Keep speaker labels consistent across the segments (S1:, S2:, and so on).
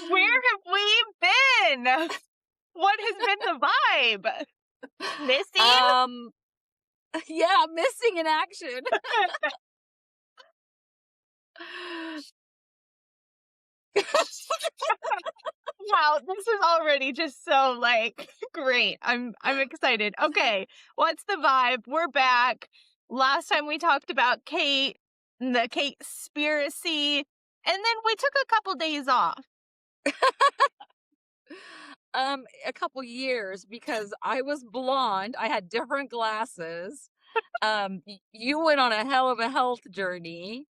S1: Where have we been? What has been the vibe? Missing?
S2: Um, yeah, missing in action.
S1: Wow, this is already just so like great. I'm excited. Okay, what's the vibe? We're back. Last time we talked about Kate and the Kate conspiracy, and then we took a couple days off.
S2: A couple years because I was blonde. I had different glasses. You went on a hell of a health journey.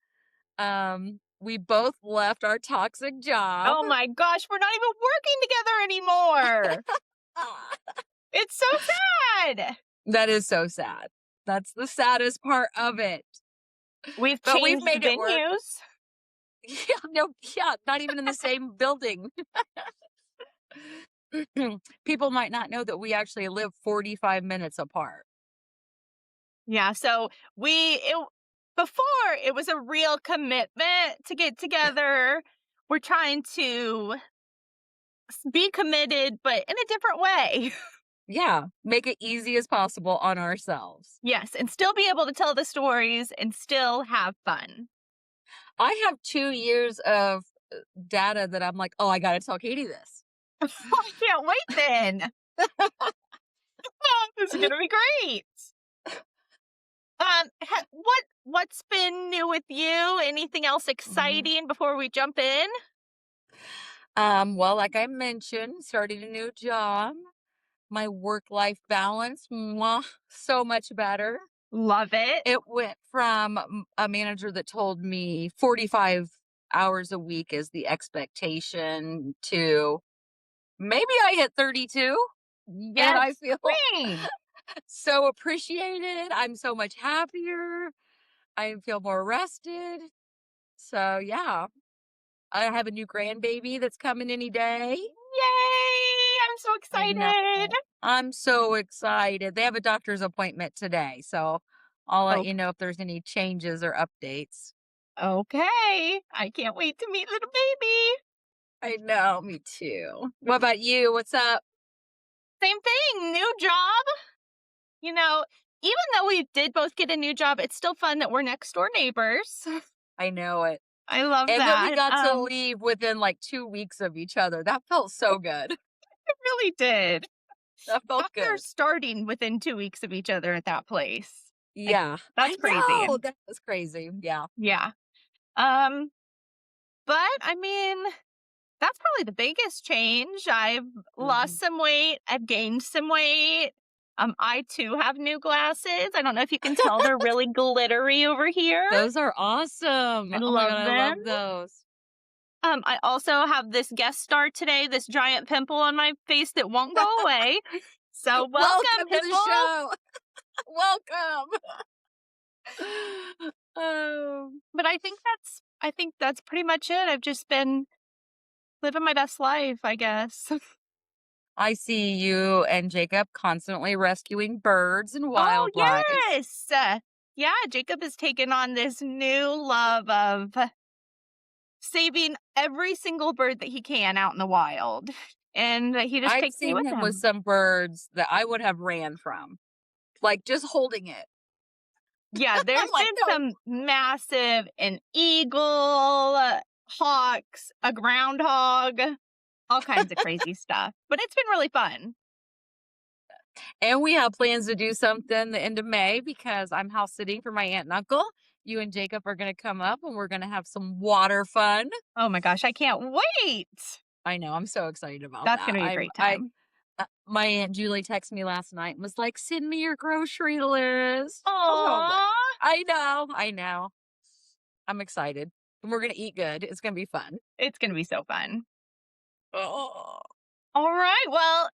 S2: We both left our toxic job.
S1: Oh my gosh, we're not even working together anymore. It's so sad.
S2: That is so sad. That's the saddest part of it.
S1: We've
S2: But we've
S1: changed
S2: made it work.
S1: venues.
S2: Yeah, no, yeah, not even in the same building. People might not know that we actually live 45 minutes apart.
S1: Yeah, so before it was a real commitment to get together. We're trying to be committed, but in a different way.
S2: Yeah, make it easy as possible on ourselves.
S1: Yes, and still be able to tell the stories and still have fun.
S2: I have 2 years of data that I'm like, "Oh, I gotta tell Katie this."
S1: I can't wait then. This is gonna be great. What's been new with you? Anything else exciting before we jump in?
S2: Well, like I mentioned, starting a new job, my work-life balance, mwah, so much better.
S1: Love it.
S2: It went from a manager that told me 45 hours a week is the expectation to maybe I hit 32 and I
S1: Yes,
S2: feel
S1: queen.
S2: so appreciated. I'm so much happier. I feel more rested. So, yeah, I have a new grandbaby that's coming any day.
S1: Yay! I'm so
S2: I know.
S1: excited.
S2: I'm so excited. They have a doctor's appointment today, so I'll let
S1: Oh,
S2: you know if there's any changes or updates.
S1: okay. I can't wait to meet little baby.
S2: I know, me too. What about you? What's up?
S1: Same thing, new job. You know, even though we did both get a new job, it's still fun that we're next door neighbors.
S2: I know it.
S1: I love
S2: And then we
S1: that.
S2: got to leave within like 2 weeks of each other. That felt so good.
S1: It really did.
S2: That felt
S1: They're
S2: good.
S1: starting within 2 weeks of each other at that place. Like,
S2: Yeah.
S1: that's
S2: I
S1: crazy.
S2: know. That was crazy. Yeah.
S1: Yeah. Um, but I mean, that's probably the biggest change. I've
S2: Mhm.
S1: lost some weight. I've gained some weight. I too have new glasses. I don't know if you can tell they're really glittery over here.
S2: Those are awesome.
S1: I
S2: Oh my
S1: love
S2: God, I
S1: them.
S2: love those.
S1: I also have this guest star today, this giant pimple on my face that won't go away. So welcome,
S2: Welcome to the
S1: pimple.
S2: show. Welcome. Oh.
S1: But I think that's pretty much it. I've just been living my best life, I guess.
S2: I see you and Jacob constantly rescuing birds and
S1: Oh,
S2: wildlife.
S1: yes. Yeah, Jacob has taken on this new love of saving every single bird that he can out in the wild. And he just
S2: I've
S1: takes me
S2: seen
S1: with
S2: him with
S1: him.
S2: some birds that I would have ran from, like just holding it.
S1: Yeah,
S2: I'm
S1: there's
S2: like,
S1: been
S2: no.
S1: some massive an eagle, hawks, a groundhog, all kinds of crazy stuff. But it's been really fun.
S2: And we have plans to do something the end of May because I'm house sitting for my aunt and uncle. You and Jacob are going to come up and we're going to have some water fun.
S1: Oh my gosh, I can't wait.
S2: I know. I'm so excited about
S1: That's
S2: that.
S1: going to be a great time.
S2: My aunt Julie texted me last night and was like, "Send me your grocery list." Oh my!
S1: Aww.
S2: I know. I know. I'm excited. And we're gonna eat good. It's gonna be fun.
S1: It's going to be so fun.
S2: Oh.
S1: All right. Well,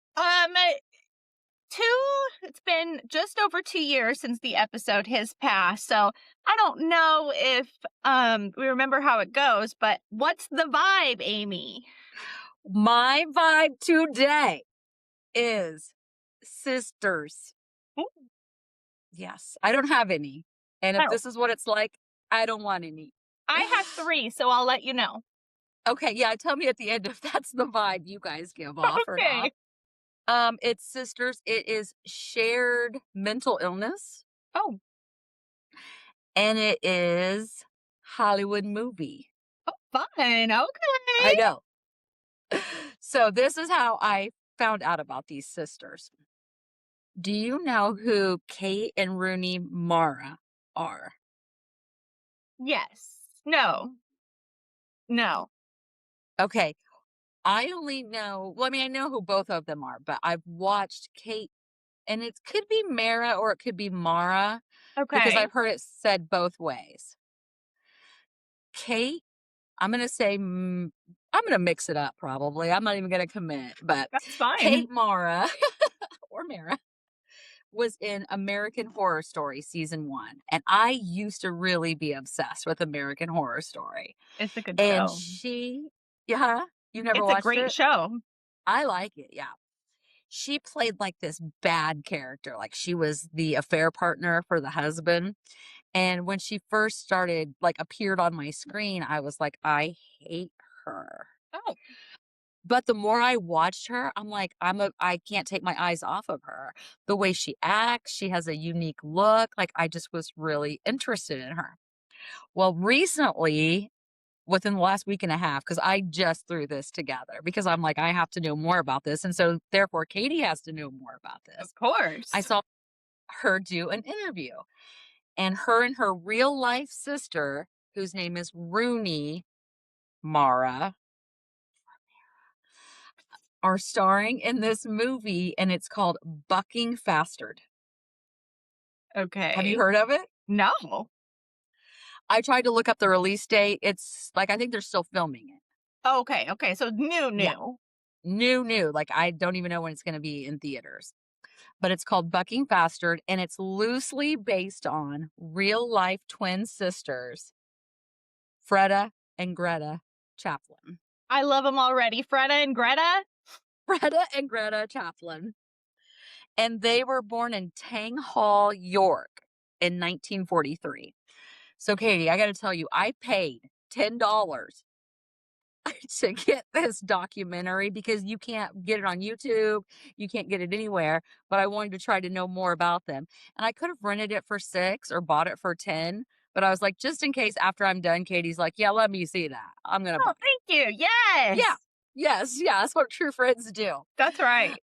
S1: it's been just over 2 years since the episode has passed. So I don't know if we remember how it goes, but what's the vibe, Amy?
S2: My vibe today is sisters.
S1: Ooh.
S2: Yes, I don't have any. And if
S1: Oh,
S2: this is what it's like, I don't want any.
S1: I have 3, so I'll let you know.
S2: Okay, yeah, tell me at the end if that's the vibe you guys give off or not.
S1: Okay.
S2: It's sisters. It is shared mental illness,
S1: Oh,
S2: and it is Hollywood movie.
S1: oh, fun.
S2: I
S1: Okay.
S2: know. So this is how I found out about these sisters. Do you know who Kate and Rooney Mara are?
S1: Yes. No. No.
S2: Okay, I only know. Well, I mean, I know who both of them are, but I've watched Kate, and it could be Mara or it could be Mara because
S1: Okay.
S2: I've heard it said both ways. Kate, I'm gonna say I'm gonna mix it up probably. I'm not even gonna commit, but
S1: That's fine.
S2: Kate Mara or Mara was in American Horror Story season 1, and I used to really be obsessed with American Horror Story.
S1: It's a good
S2: And
S1: show.
S2: she Yeah, you never
S1: It's a
S2: watched
S1: great
S2: it?
S1: show.
S2: I like it, yeah. She played like this bad character, like she was the affair partner for the husband. And when she first started, like appeared on my screen, I was like, I hate her.
S1: Oh,
S2: But the more I watched her, I'm like, I can't take my eyes off of her. The way she acts, she has a unique look. Like I just was really interested in her. Well, recently, within the last week and a half, because I just threw this together because I'm like, I have to know more about this. And so therefore Katie has to know more about
S1: of
S2: this. I
S1: course.
S2: saw her do an interview, and her real life sister, whose name is Rooney Mara, are starring in this movie, and it's called Bucking Fastered. Have you
S1: Okay.
S2: heard of it?
S1: No.
S2: I tried to look up the release date. It's like I think they're still filming it.
S1: Okay. Okay. So new,
S2: Yeah,
S1: new.
S2: new. Like I don't even know when it's going to be in theaters. But it's called Bucking Fastered, and it's loosely based on real life twin sisters, Freda and Greta Chaplin.
S1: I love them already. Freda and Greta.
S2: Freda and Greta Chaplin. And they were born in Tang Hall, York in 1943. So, Katie, I got to tell you, I paid $10 to get this documentary because you can't get it on YouTube. You can't get it anywhere. But I wanted to try to know more about them. And I could have rented it for 6 or bought it for 10. But I was like, just in case after I'm done, Katie's like, yeah, let me see that. I'm going to buy
S1: Oh,
S2: it.
S1: thank you.
S2: Yeah.
S1: Yes.
S2: Yes. Yeah. That's what true friends do.
S1: That's right.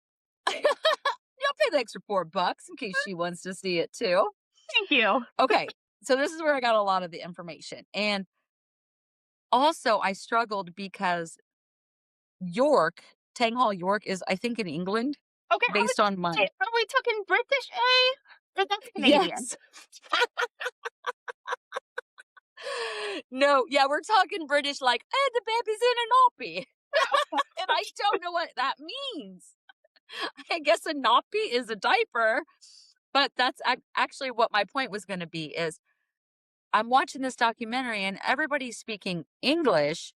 S2: You'll pay the extra $4 in case she wants to see it too.
S1: Thank you.
S2: Okay. So this is where I got a lot of the information. And also I struggled because York, Tang Hall, York is, I think, in England,
S1: Okay.
S2: based on my
S1: Are we talking British A? Or that's Canadian?
S2: yes. No, yeah, we're talking British like, the baby's in a nappy. And I don't know what that means. I guess a nappy is a diaper, but that's actually what my point was gonna be is I'm watching this documentary and everybody's speaking English,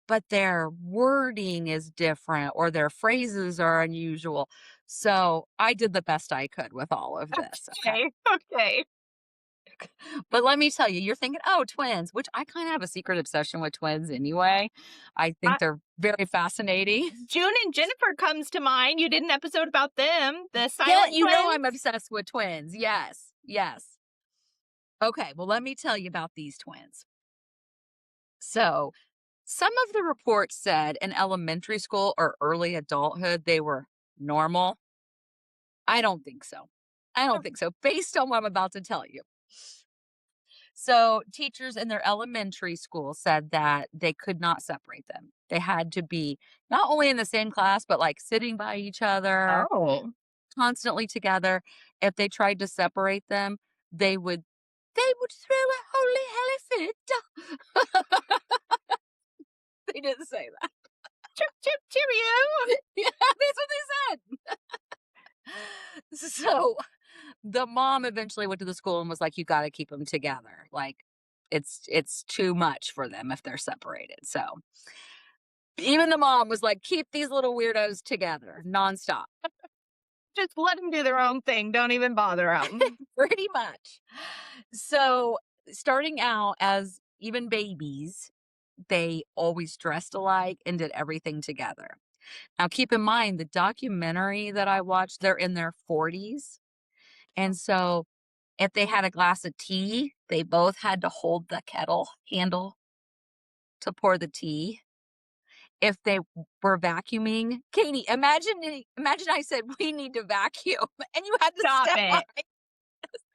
S2: but their wording is different or their phrases are unusual. So I did the best I could with all of this. Okay.
S1: Okay. Okay.
S2: But let me tell you, you're thinking, oh, twins, which I kind of have a secret obsession with twins anyway. I think they're very fascinating.
S1: June and Jennifer comes to mind. You did an episode about them, the
S2: Yeah,
S1: silent
S2: you know
S1: twins.
S2: I'm obsessed with twins. Yes. Yes. Okay, well, let me tell you about these twins. So, some of the reports said in elementary school or early adulthood they were normal. I don't think so. I don't think so, based on what I'm about to tell you. So, teachers in their elementary school said that they could not separate them. They had to be not only in the same class, but like sitting by each other,
S1: Oh.
S2: constantly together. If they tried to separate them, they would they would throw a holy elephant. They didn't say that.
S1: Chip, chip, cheerio.
S2: Yeah, that's what they said. So the mom eventually went to the school and was like, "You got to keep them together. Like, it's too much for them if they're separated." So even the mom was like, "Keep these little weirdos together, nonstop."
S1: Just let them do their own thing. Don't even bother them.
S2: Pretty much. So starting out as even babies, they always dressed alike and did everything together. Now, keep in mind the documentary that I watched, they're in their 40s. And so if they had a glass of tea, they both had to hold the kettle handle to pour the tea. If they were vacuuming, Katie, imagine I said we need to vacuum and you had to
S1: Stop
S2: step on
S1: it.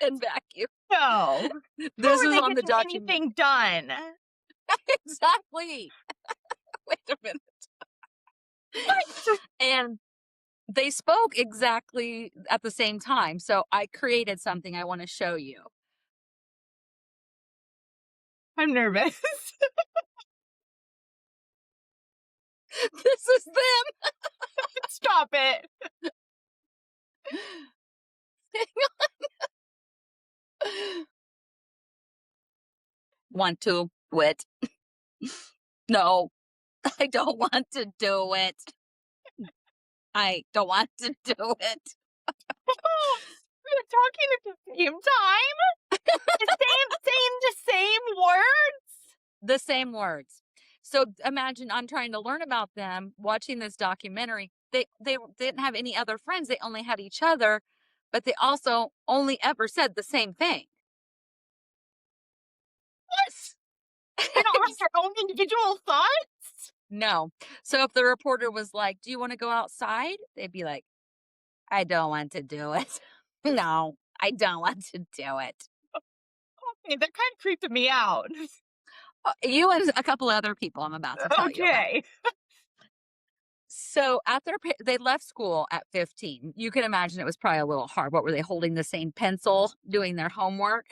S2: and vacuum.
S1: No. How
S2: This
S1: are
S2: is
S1: they
S2: on the
S1: getting
S2: document.
S1: anything done?
S2: Exactly. Wait a minute.
S1: What?
S2: And they spoke exactly at the same time. So I created something I want to show you.
S1: I'm nervous.
S2: This is them.
S1: Stop it.
S2: Want to do it? No, I don't want to do it. I don't want to do it.
S1: We're talking at the same time? The same words?
S2: The same words. So imagine I'm trying to learn about them, watching this documentary. They didn't have any other friends. They only had each other, but they also only ever said the same thing.
S1: What? They don't have their own individual thoughts?
S2: No. So if the reporter was like, "Do you want to go outside?" They'd be like, "I don't want to do it." No, I don't want to do it.
S1: Okay, that kind of creeped me out.
S2: You and a couple other people I'm about to tell you about.
S1: Okay.
S2: So at they left school at 15. You can imagine it was probably a little hard. What were they holding the same pencil, doing their homework?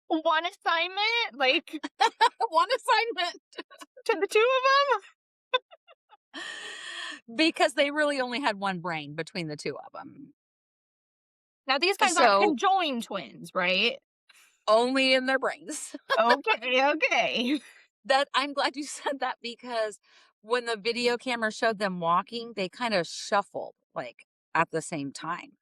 S1: One assignment, like,
S2: One assignment.
S1: to the two of them?
S2: Because they really only had one brain between the two of them.
S1: Now, these guys aren't
S2: So
S1: conjoined twins, right?
S2: only in their brains.
S1: Okay, okay.
S2: That I'm glad you said that because when the video camera showed them walking, they kind of shuffled like at the same time.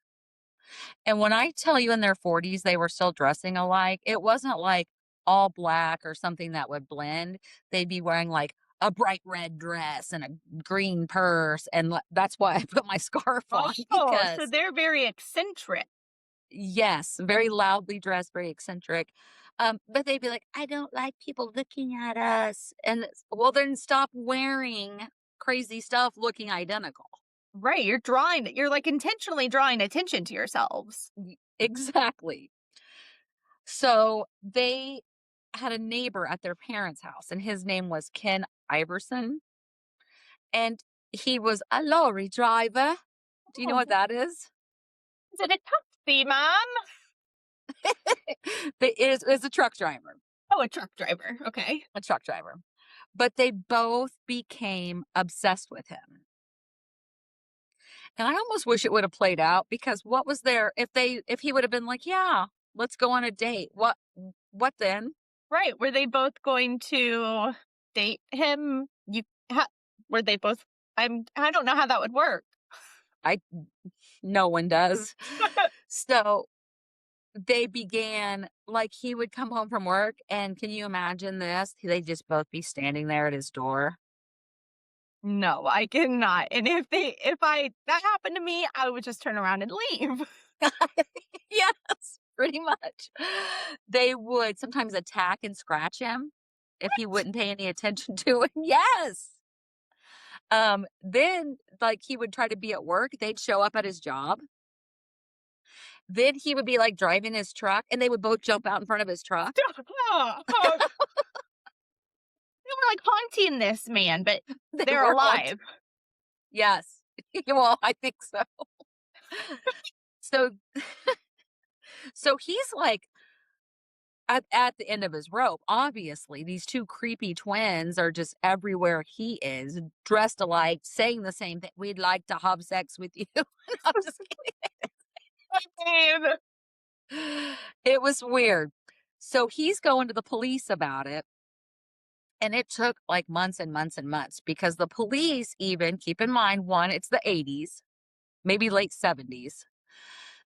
S2: And when I tell you in their 40s they were still dressing alike, it wasn't like all black or something that would blend. They'd be wearing like a bright red dress and a green purse. And that's why I put my scarf on
S1: Oh, so
S2: because,
S1: they're very eccentric.
S2: yes, very loudly dressed, very eccentric. But they'd be like, I don't like people looking at us. And well, then stop wearing crazy stuff looking identical.
S1: Right, you're like intentionally drawing attention to yourselves.
S2: Exactly. So they had a neighbor at their parents' house, and his name was Ken Iverson. And he was a lorry driver. Do you know
S1: Oh,
S2: what that is?
S1: is it a taxi, Mom?
S2: It is a truck driver.
S1: Oh, a truck driver. Okay.
S2: A truck driver. But they both became obsessed with him. And I almost wish it would have played out because what was there if he would have been like, yeah, let's go on a date. What then?
S1: Right. Were they both going to date him? Were they both? I don't know how that would work.
S2: I No one does. So they began like he would come home from work and can you imagine this? They'd just both be standing there at his door.
S1: No, I cannot. And if that happened to me, I would just turn around and leave.
S2: Yes, pretty much. They would sometimes attack and scratch him if he wouldn't pay any attention to it. Yes. Then like he would try to be at work, they'd show up at his job. Then he would be like driving his truck and they would both jump out in front of his truck.
S1: They were like haunting this man, but
S2: They
S1: they're
S2: were
S1: alive.
S2: Yes. Well, I think so. So so he's like at the end of his rope. Obviously, these two creepy twins are just everywhere he is, dressed alike, saying the same thing. We'd like to have sex with you. I'm just
S1: Babe.
S2: kidding. It was weird. So he's going to the police about it. And it took like months and months and months because the police, even keep in mind, one, it's the 80s, maybe late 70s.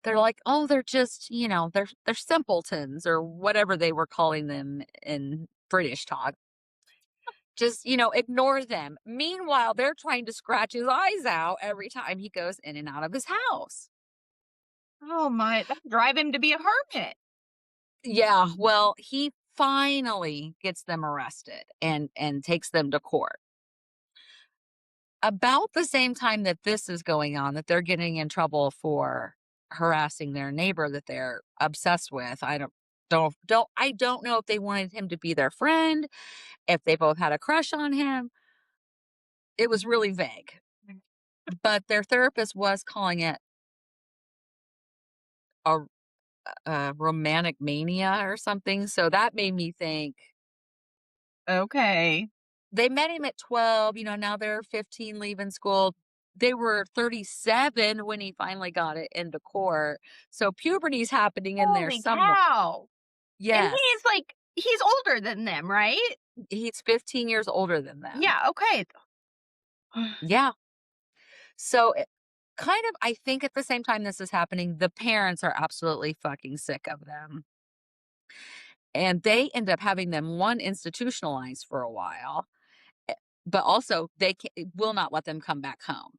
S2: They're like, oh, they're just, they're simpletons or whatever they were calling them in British talk. Just, ignore them. Meanwhile, they're trying to scratch his eyes out every time he goes in and out of his house.
S1: Oh my, that drive him to be a hermit.
S2: Yeah, well, he finally gets them arrested and takes them to court. About the same time that this is going on, that they're getting in trouble for harassing their neighbor that they're obsessed with. I don't know if they wanted him to be their friend, if they both had a crush on him. It was really vague. But their therapist was calling it a, a romantic mania or something. So that made me think
S1: Okay.
S2: they met him at 12, now they're 15 leaving school. They were 37 when he finally got it into court. So puberty's happening in there
S1: Holy
S2: somewhere.
S1: cow. And
S2: Yes.
S1: he's older than them, right?
S2: He's 15 years older than them.
S1: Yeah, okay.
S2: Yeah. So kind of, I think at the same time this is happening, the parents are absolutely fucking sick of them. And they end up having them one institutionalized for a while, eh, but also will not let them come back home.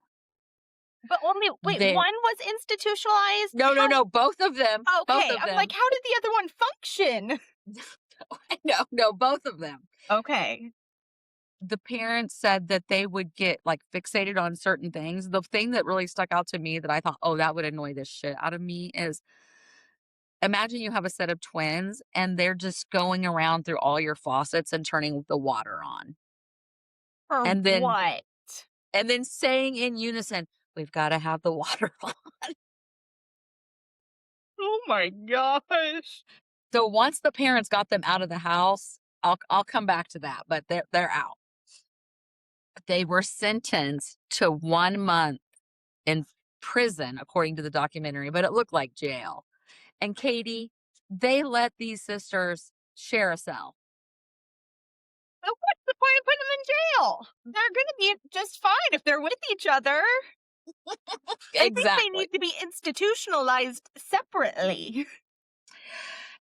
S1: But only wait,
S2: They
S1: one was institutionalized?
S2: No, no,
S1: How
S2: no, both of them, both
S1: okay,
S2: of
S1: I'm like,
S2: them.
S1: how did the other one function?
S2: No, no, both of them.
S1: Okay.
S2: The parents said that they would get, like, fixated on certain things. The thing that really stuck out to me that I thought, "Oh, that would annoy the shit out of me," is imagine you have a set of twins and they're just going around through all your faucets and turning the water on.
S1: For
S2: And then
S1: what?
S2: and then saying in unison, "We've gotta have the water on."
S1: Oh my gosh.
S2: So once the parents got them out of the house, I'll come back to that, but they're out. They were sentenced to 1 month in prison, according to the documentary, but it looked like jail. And Katie, they let these sisters share a cell.
S1: So what's the point of putting them in jail? They're gonna be just fine if they're with each other. I think they
S2: Exactly.
S1: need to be institutionalized separately.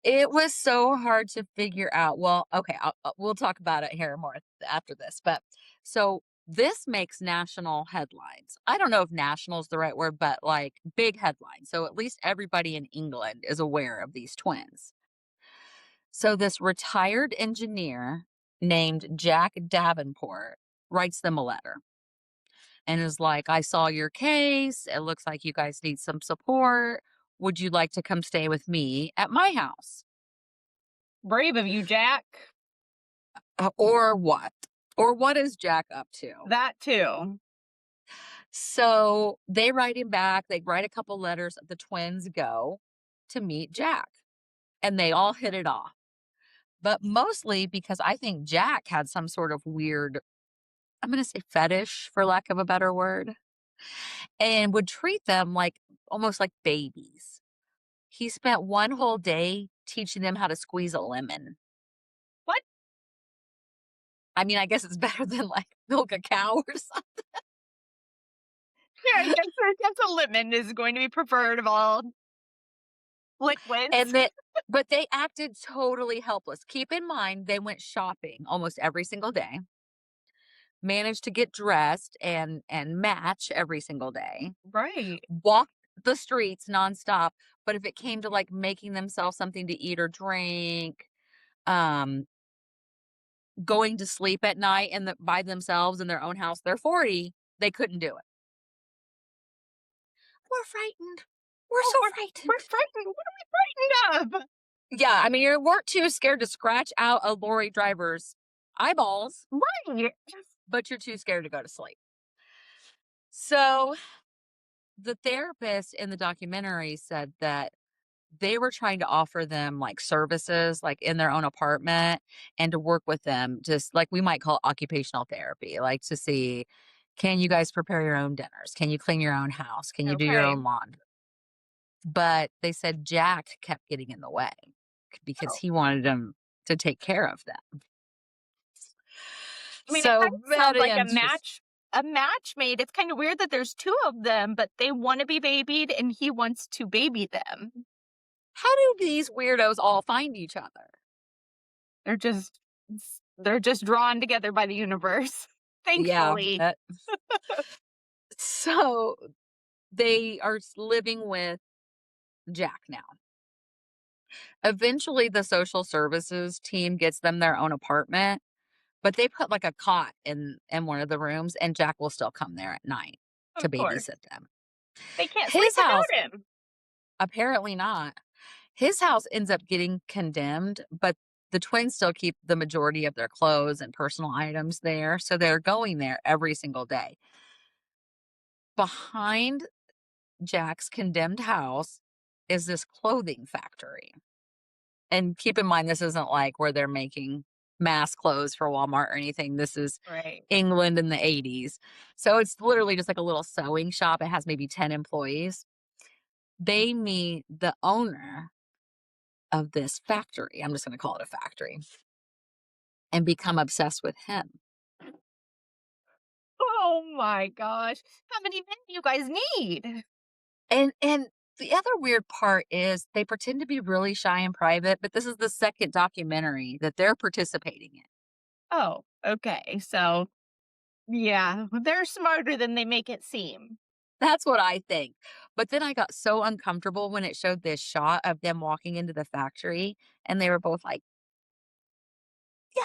S2: It was so hard to figure out. Well, okay, we'll talk about it here more after this. But so this makes national headlines. I don't know if national is the right word, but like big headlines. So at least everybody in England is aware of these twins. So this retired engineer named Jack Davenport writes them a letter and is like, I saw your case. It looks like you guys need some support. Would you like to come stay with me at my house?
S1: Brave of you, Jack.
S2: Or what? Or what is Jack up to?
S1: That too.
S2: So they write him back. They write a couple letters. The twins go to meet Jack and they all hit it off. But mostly because I think Jack had some sort of weird, I'm going to say fetish for lack of a better word, and would treat them like almost like babies. He spent one whole day teaching them how to squeeze a lemon.
S1: What?
S2: I mean, I guess it's better than like milk a cow or something.
S1: Yeah, I guess a lemon is going to be preferred of all liquids.
S2: And that, but they acted totally helpless. Keep in mind, they went shopping almost every single day, managed to get dressed and match every single day,
S1: Right.
S2: walked the streets nonstop. But if it came to like making themselves something to eat or drink, um, going to sleep at night and by themselves in their own house, they're 40, they couldn't do it. We're frightened. We're
S1: Oh,
S2: so
S1: we're
S2: frightened.
S1: frightened. What are we frightened of?
S2: Yeah, I mean, you weren't too scared to scratch out a lorry driver's eyeballs,
S1: Right.
S2: but you're too scared to go to sleep. So the therapist in the documentary said that they were trying to offer them like services, like in their own apartment, and to work with them, just like we might call occupational therapy, like to see, can you guys prepare your own dinners? Can you clean your own house? Can you do your
S1: Okay.
S2: own laundry? But they said Jack kept getting in the way because
S1: Oh.
S2: he wanted them to take care of them.
S1: I mean, it
S2: So
S1: kind of sounds
S2: very
S1: like
S2: interesting.
S1: a match made. It's kind of weird that there's two of them, but they want to be babied and he wants to baby them.
S2: How do these weirdos all find each other?
S1: They're just They're just drawn together by the universe.
S2: Yeah.
S1: Thankfully.
S2: So they are living with Jack now. Eventually, the social services team gets them their own apartment, but they put like a cot in one of the rooms, and Jack will still come there at night to
S1: Of course.
S2: babysit them.
S1: They can't sleep
S2: His house,
S1: without him.
S2: apparently not. His house ends up getting condemned, but the twins still keep the majority of their clothes and personal items there. So they're going there every single day. Behind Jack's condemned house is this clothing factory. And keep in mind, this isn't like where they're making mass clothes for Walmart or anything. This is
S1: Right.
S2: England in the 80s. So it's literally just like a little sewing shop. It has maybe 10 employees. They meet the owner of this factory. I'm just going to call it a factory and become obsessed with him.
S1: Oh my gosh. How many men do you guys need?
S2: And the other weird part is they pretend to be really shy and private, but this is the second documentary that they're participating in.
S1: Oh, okay. So, yeah, they're smarter than they make it seem.
S2: That's what I think. But then I got so uncomfortable when it showed this shot of them walking into the factory and they were both like, yeah,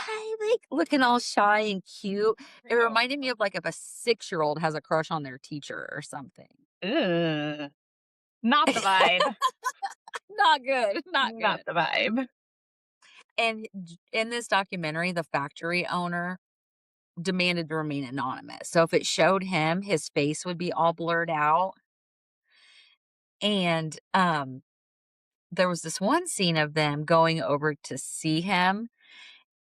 S2: like looking all shy and cute. It
S1: Oh.
S2: reminded me of like if a 6-year-old has a crush on their teacher or something.
S1: Ugh. Not the vibe.
S2: Not good. Not
S1: Not
S2: good.
S1: the vibe.
S2: And in this documentary, the factory owner demanded to remain anonymous. So if it showed him, his face would be all blurred out. And there was this one scene of them going over to see him.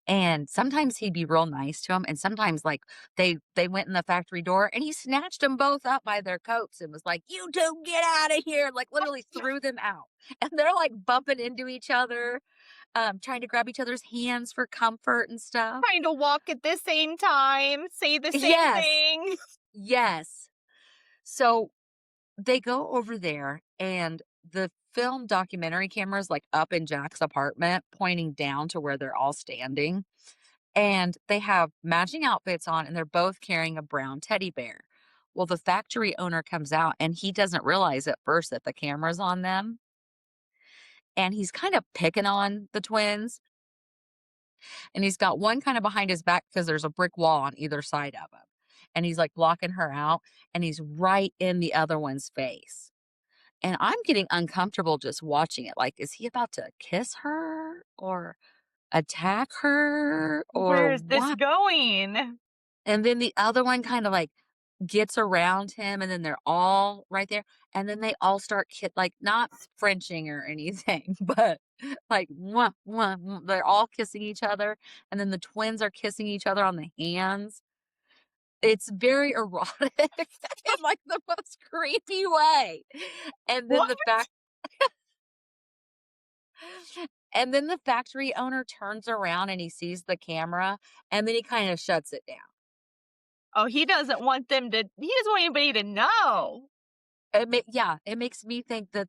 S2: And sometimes he'd be real nice to him, and sometimes, like, they went in the factory door, and he snatched them both up by their coats and was like, "You 2 get out of here," like, literally threw them out. And they're, like, bumping into each other, trying to grab each other's hands for comfort and stuff.
S1: Trying to walk at the same time, say the same
S2: Yes,
S1: thing.
S2: yes. So, they go over there, and the film documentary camera's, like, up in Jack's apartment pointing down to where they're all standing. And they have matching outfits on, and they're both carrying a brown teddy bear. Well, the factory owner comes out, and he doesn't realize at first that the camera's on them, and he's kind of picking on the twins, and he's got one kinda behind his back because there's a brick wall on either side of him, and he's, like, blocking her out, and he's right in the other one's face, and I'm getting uncomfortable just watching it, like, is he about to kiss her or attack her or
S1: Where is this
S2: what?
S1: going?
S2: And then the other one kinda, like, gets around him, and then they're all right there, and then they all start like, not Frenching or anything, but, like, "Mwah, mwah, mm," they're all kissing each other, and then the twins are kissing each other on the hands. It's very erotic in, like, the most creepy way. And then
S1: What?
S2: the fact and then the factory owner turns around and he sees the camera, and then he kinda shuts it down.
S1: Oh, he doesn't want he doesn't want anybody to know.
S2: It makes me think that,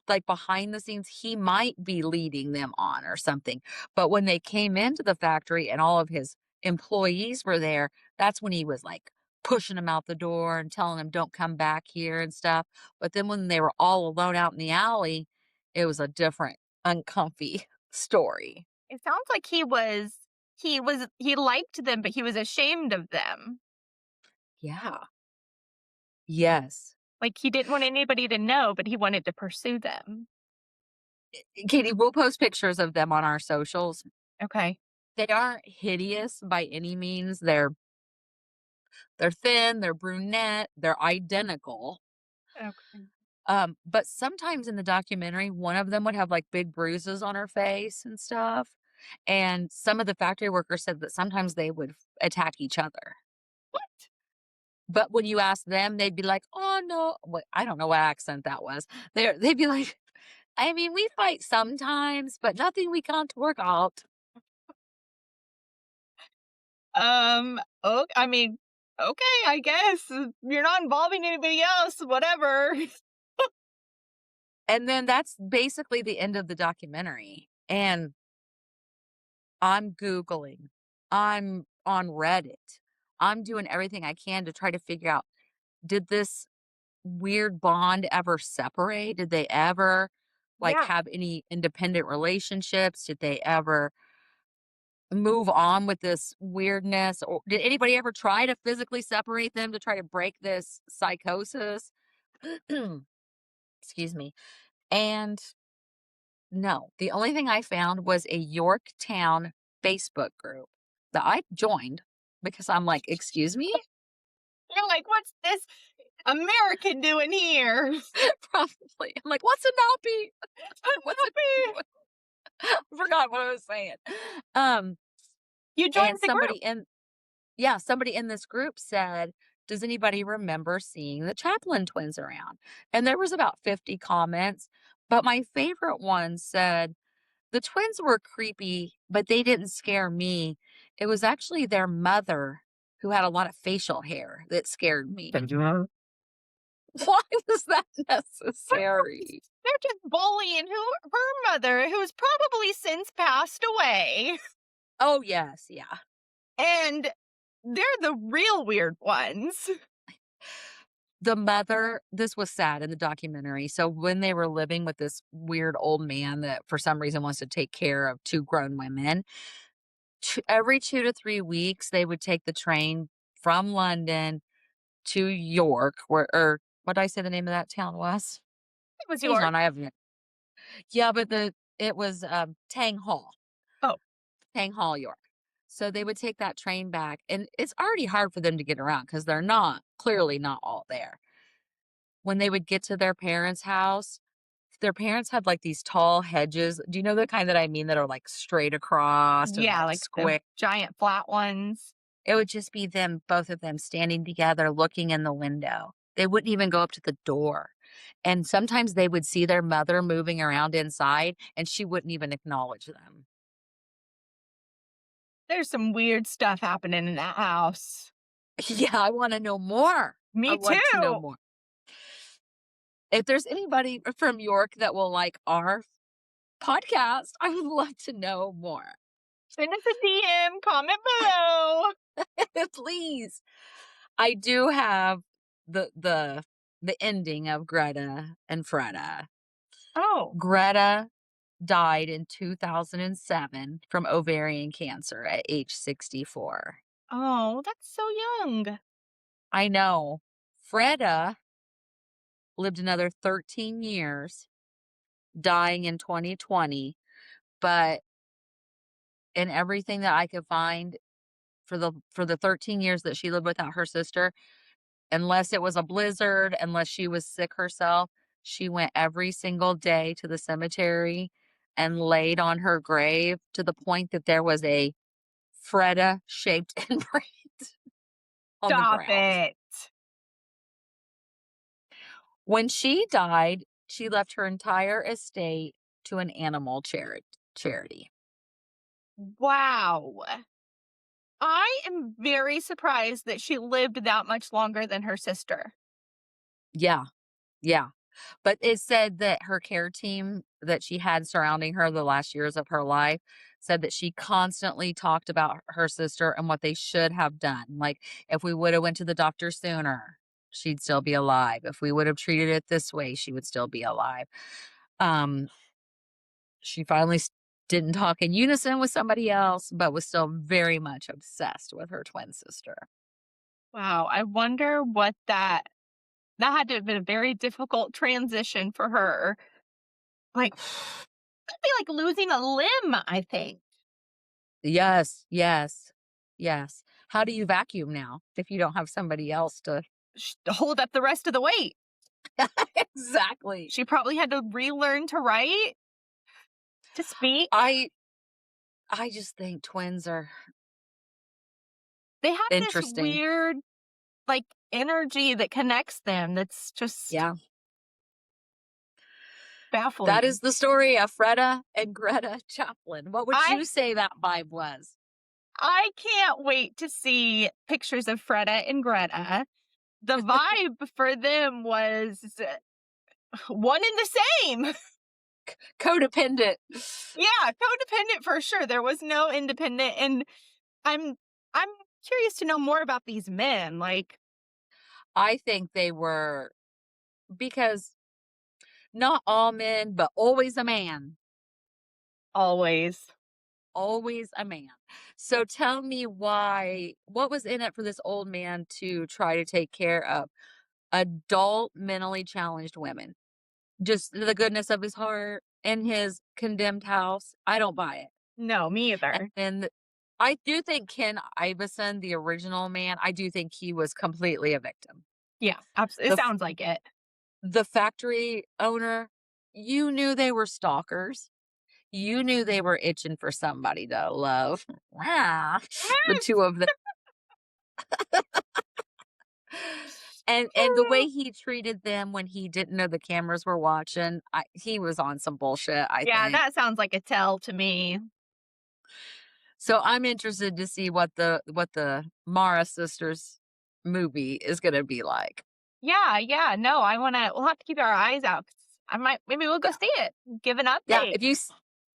S2: like, behind the scenes, he might be leading them on or something. But when they came into the factory and all of his employees were there, that's when he was, like, pushing them out the door and telling them, "Don't come back here," and stuff. But then when they were all alone out in the alley, it was a different uncomfy story.
S1: It sounds like he liked them, but he was ashamed of them.
S2: Yeah. Yes.
S1: Like, he didn't want anybody to know, but he wanted to pursue them.
S2: Katie, we'll post pictures of them on our socials.
S1: Okay.
S2: They aren't hideous by any means. They're thin, they're brunette, they're identical.
S1: Okay.
S2: But sometimes in the documentary, one of them would have, like, big bruises on her face and stuff, and some of the factory workers said that sometimes they would attack each other.
S1: What?
S2: But when you ask them, they'd be like, "Oh, no." What, I don't know what accent that was. They'd be like, "I mean, we fight sometimes, but nothing we can't work out."
S1: I mean, okay, I guess. You're not involving anybody else, whatever.
S2: And then that's basically the end of the documentary, and I'm Googling I'm on Reddit. I'm doing everything I can to try to figure out, did this weird bond ever separate? Did they ever, like,
S1: Yeah.
S2: have any independent relationships? Did they ever move on with this weirdness? Or did anybody ever try to physically separate them to try to break this psychosis? Excuse me. And no, the only thing I found was a Yorktown Facebook group that I joined because I'm like, excuse me?
S1: You're like, what's this American doing here?
S2: Probably. I'm like, what's a nappy? What's a
S1: Happy.
S2: forgot what I was saying. Um,
S1: You
S2: and
S1: joined the group.
S2: somebody in this group said, does anybody remember seeing the Chaplin twins around? And there was about 50 comments, but my favorite one said, the twins were creepy, but they didn't scare me. It was actually their mother who had a lot of facial hair that scared me. Why was that necessary?
S1: They're just bullying her mother, who's probably since passed away.
S2: Oh, yes, yeah.
S1: And they're the real weird ones.
S2: The mother, this was sad in the documentary. So when they were living with this weird old man that for some reason wants to take care of two grown women, every 2 to 3 weeks, they would take the train from London to York, where, or what did I say the name of that town was?
S1: It was
S2: Hang
S1: yours.
S2: on, I haven't. Yeah, but it was Tang Hall,
S1: Oh,
S2: Tang Hall, York. So they would take that train back, and it's already hard for them to get around because they're not clearly not all there. When they would get to their parents' house, their parents had like these tall hedges. Do you know the kind that I mean that are like straight across and
S1: yeah,
S2: like
S1: like the
S2: squick?
S1: giant flat ones.
S2: It would just be them, both of them standing together looking in the window. They wouldn't even go up to the door. And sometimes they would see their mother moving around inside and she wouldn't even acknowledge them.
S1: There's some weird stuff happening in that house.
S2: Yeah, I want to know more. I
S1: Me
S2: want to know
S1: too.
S2: more. If there's anybody from York that will like our podcast, I would love to know more.
S1: Send us a DM, comment below.
S2: Please. I do have the ending of Greta and Freda.
S1: Oh,
S2: Greta died in 2007 from ovarian cancer at age 64.
S1: oh, that's so young.
S2: I know. Freda lived another 13 years, dying in 2020, but in everything that I could find for the 13 years that she lived without her sister, unless it was a blizzard, unless she was sick herself, she went every single day to the cemetery and laid on her grave to the point that there was a Freda-shaped imprint on the
S1: Stop
S2: ground.
S1: it.
S2: When she died, she left her entire estate to an animal charity.
S1: Wow. I am very surprised that she lived that much longer than her sister.
S2: Yeah, yeah. But it said that her care team that she had surrounding her the last years of her life said that she constantly talked about her sister and what they should have done. Like, if we would have went to the doctor sooner, she'd still be alive. If we would have treated it this way, she would still be alive. Um, she finally didn't talk in unison with somebody else, but was still very much obsessed with her twin sister.
S1: Wow, I wonder what that had to have been a very difficult transition for her. Like, that'd be like losing a limb, I think.
S2: Yes, yes, yes. How do you vacuum now if you don't have somebody else to
S1: Hold up the rest of the weight.
S2: exactly.
S1: She probably had to relearn to write, to speak.
S2: I I just think twins are
S1: They have this
S2: interesting.
S1: weird, like, energy that connects them that's just
S2: Yeah. That
S1: baffling.
S2: is the story of Freda and Greta Chaplin. What would
S1: I
S2: you say that vibe was?
S1: I can't wait to see pictures of Freda and Greta. The vibe for them was one and the same.
S2: Codependent.
S1: Yeah, codependent for sure. There was no independent. And I'm curious to know more about these men, like,
S2: I think they were because not all men, but always a man.
S1: always.
S2: Always a man. So tell me what was in it for this old man to try to take care of adult mentally challenged women? Just the goodness of his heart in his condemned house? I don't buy it.
S1: No, me
S2: And
S1: either.
S2: then I do think Ken Iverson, the original man, I do think he was completely a victim.
S1: Yeah, it
S2: The f
S1: sounds like it.
S2: the factory owner, you knew they were stalkers. You knew they were itching for somebody to love. Ah, the 2 of them. And the way he treated them when he didn't know the cameras were watching, he was on some bullshit, I
S1: Yeah,
S2: think.
S1: that sounds like a tell to me.
S2: So I'm interested to see what the Mara sisters movie is gonna be like.
S1: Yeah, yeah, no, we'll have to keep our eyes out. 'Cause maybe we'll go
S2: Yeah,
S1: see it, give an
S2: yeah,
S1: update.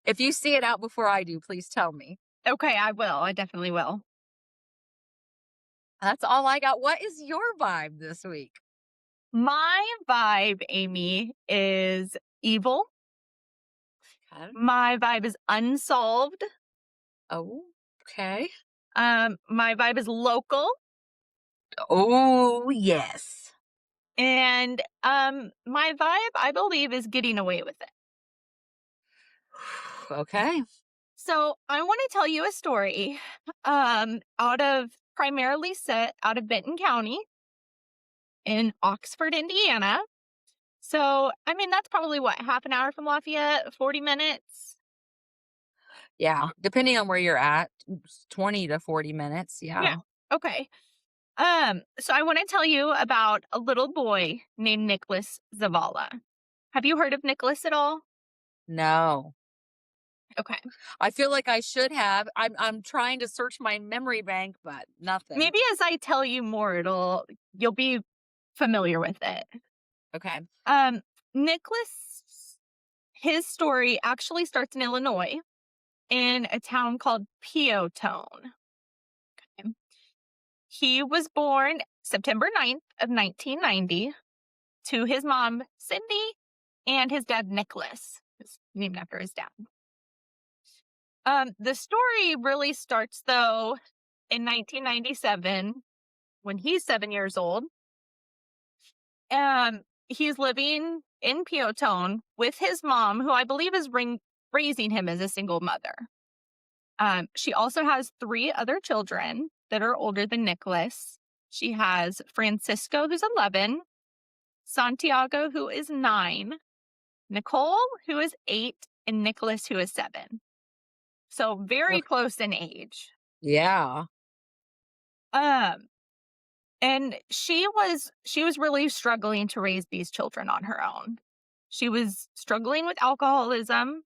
S2: if you see it out before I do, please tell me.
S1: Okay, I will, I definitely will.
S2: That's all I got. What is your vibe this week?
S1: My vibe, Amy, is evil.
S2: Okay.
S1: My vibe is unsolved.
S2: Oh, okay.
S1: My vibe is local,
S2: Oh, yes.
S1: and, my vibe, I believe, is getting away with it.
S2: Okay.
S1: So, I wanna tell you a story, primarily set out of Benton County in Oxford, Indiana. So, I mean, that's probably what, half an hour from Lafayette, 40 minutes?
S2: Yeah, depending on where you're at, 20 to 40 minutes,
S1: Yeah.
S2: yeah.
S1: Okay. So I want to tell you about a little boy named Nicholas Zavala. Have you heard of Nicholas at all?
S2: No.
S1: Okay.
S2: I feel like I should have. I'm trying to search my memory bank, but nothing.
S1: Maybe as I tell you more, you'll be familiar with it.
S2: Okay.
S1: Um, Nicholas, his story actually starts in Illinois in a town called Peotone. He was born September 9th of 1990 to his mom, Cindy, and his dad, Nicholas, who's named after his dad. The story really starts, though, in 1997 when he's 7 years old. He's living in Peotone with his mom, who I believe is raising him as a single mother. She also has three other children that are older than Nicholas. She has Francisco, who's 11, Santiago, who is 9, Nicole, who is 8, and Nicholas, who is 7. So very
S2: Ugh,
S1: close in age.
S2: yeah.
S1: Um, and she was really struggling to raise these children on her own. She was struggling with alcoholism,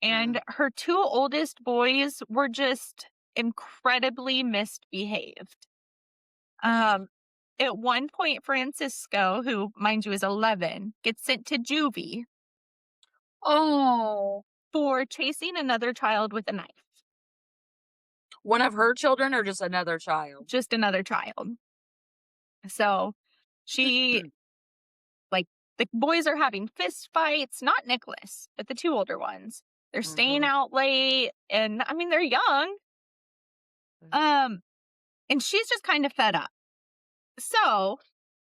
S2: Mm.
S1: and her two oldest boys were just incredibly misbehaved. Um, at one point, Francisco, who, mind you, is 11, gets sent to juvie
S2: Oh.
S1: for chasing another child with a knife.
S2: One of her children or just another child?
S1: Just another child. So she, like, the boys are having fist fights, not Nicholas, but the two older ones. They're staying
S2: Mhm.
S1: out late, and I mean, they're young. Um, and she's just kind of fed up. So,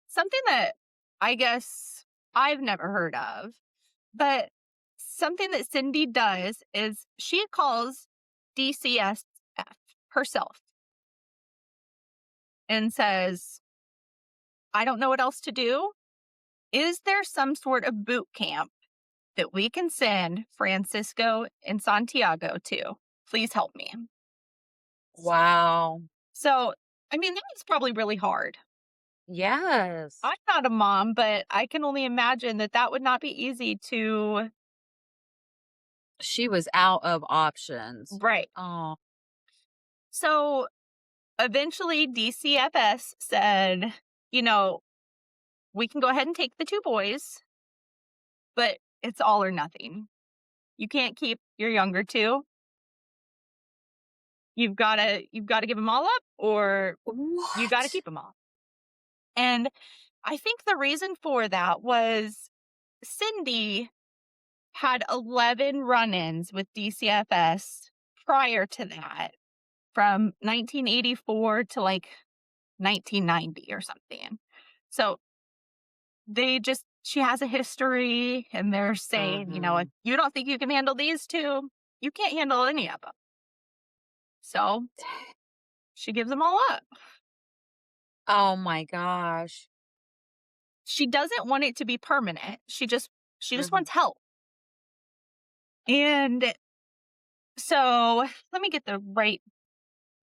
S1: something that I guess I've never heard of, but something that Cindy does is she calls DCSF herself and says, I don't know what else to do. Is there some sort of boot camp that we can send Francisco and Santiago to? Please help me.
S2: Wow.
S1: So, I mean, that was probably really hard.
S2: Yes.
S1: I'm not a mom, but I can only imagine that that would not be easy to.
S2: She was out of options.
S1: Right.
S2: Oh.
S1: So eventually, DCFS said, you know, we can go ahead and take the two boys, but it's all or nothing. You can't keep your younger two. you've got to give them all up, or you got to
S2: What?
S1: keep them all. And I think the reason for that was Cindy had 11 run-ins with DCFS prior to that, from 1984 to like 1990 or something. So she has a history, and they're saying, if you don't think you can handle these two, you can't handle any of them. So she gives them all up.
S2: Oh my gosh.
S1: She doesn't want it to be permanent. She just
S2: Mhm.
S1: wants help. And so let me get the right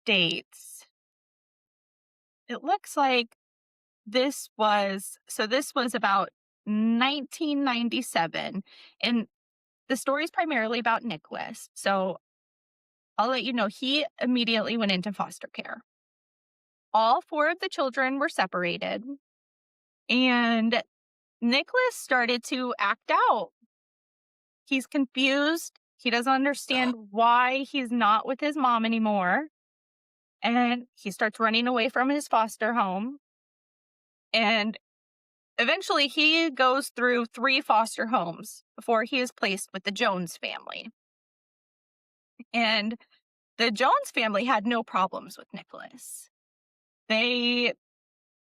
S1: dates. It looks like this was about 1997, and the story is primarily about Nicholas. So I'll let you know, he immediately went into foster care. All 4 of the children were separated, and Nicholas started to act out. He's confused. He doesn't understand why he's not with his mom anymore. And he starts running away from his foster home. And eventually he goes through 3 foster homes before he is placed with the Jones family. And the Jones family had no problems with Nicholas. They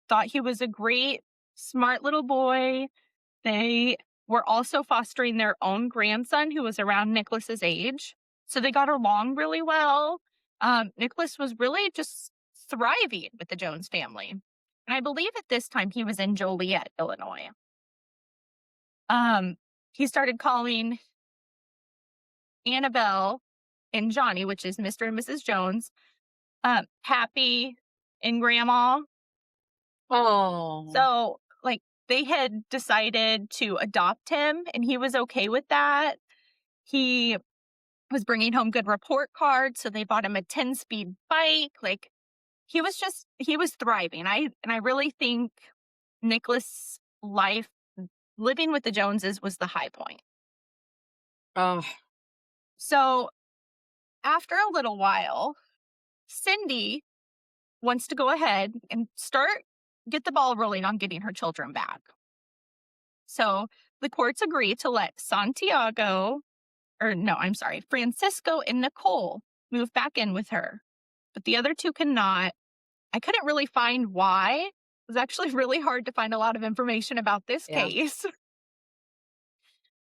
S1: thought he was a great, smart little boy. They were also fostering their own grandson who was around Nicholas's age. So they got along really well. Nicholas was really just thriving with the Jones family. And I believe at this time he was in Joliet, Illinois. He started calling Annabelle and Johnny, which is Mr. and Mrs. Jones, Pappy and Grandma.
S2: Oh.
S1: So, like, they had decided to adopt him, and he was okay with that. He was bringing home good report cards, so they bought him a 10-speed bike. Like, he was thriving. I really think Nicholas' life living with the Joneses was the high point.
S2: Oh.
S1: So, after a little while, Cindy wants to go ahead and get the ball rolling on getting her children back. So the courts agree to let Francisco and Nicole move back in with her, but the other 2 cannot. I couldn't really find why. It was actually really hard to find a lot of information about this
S2: Yeah.
S1: case.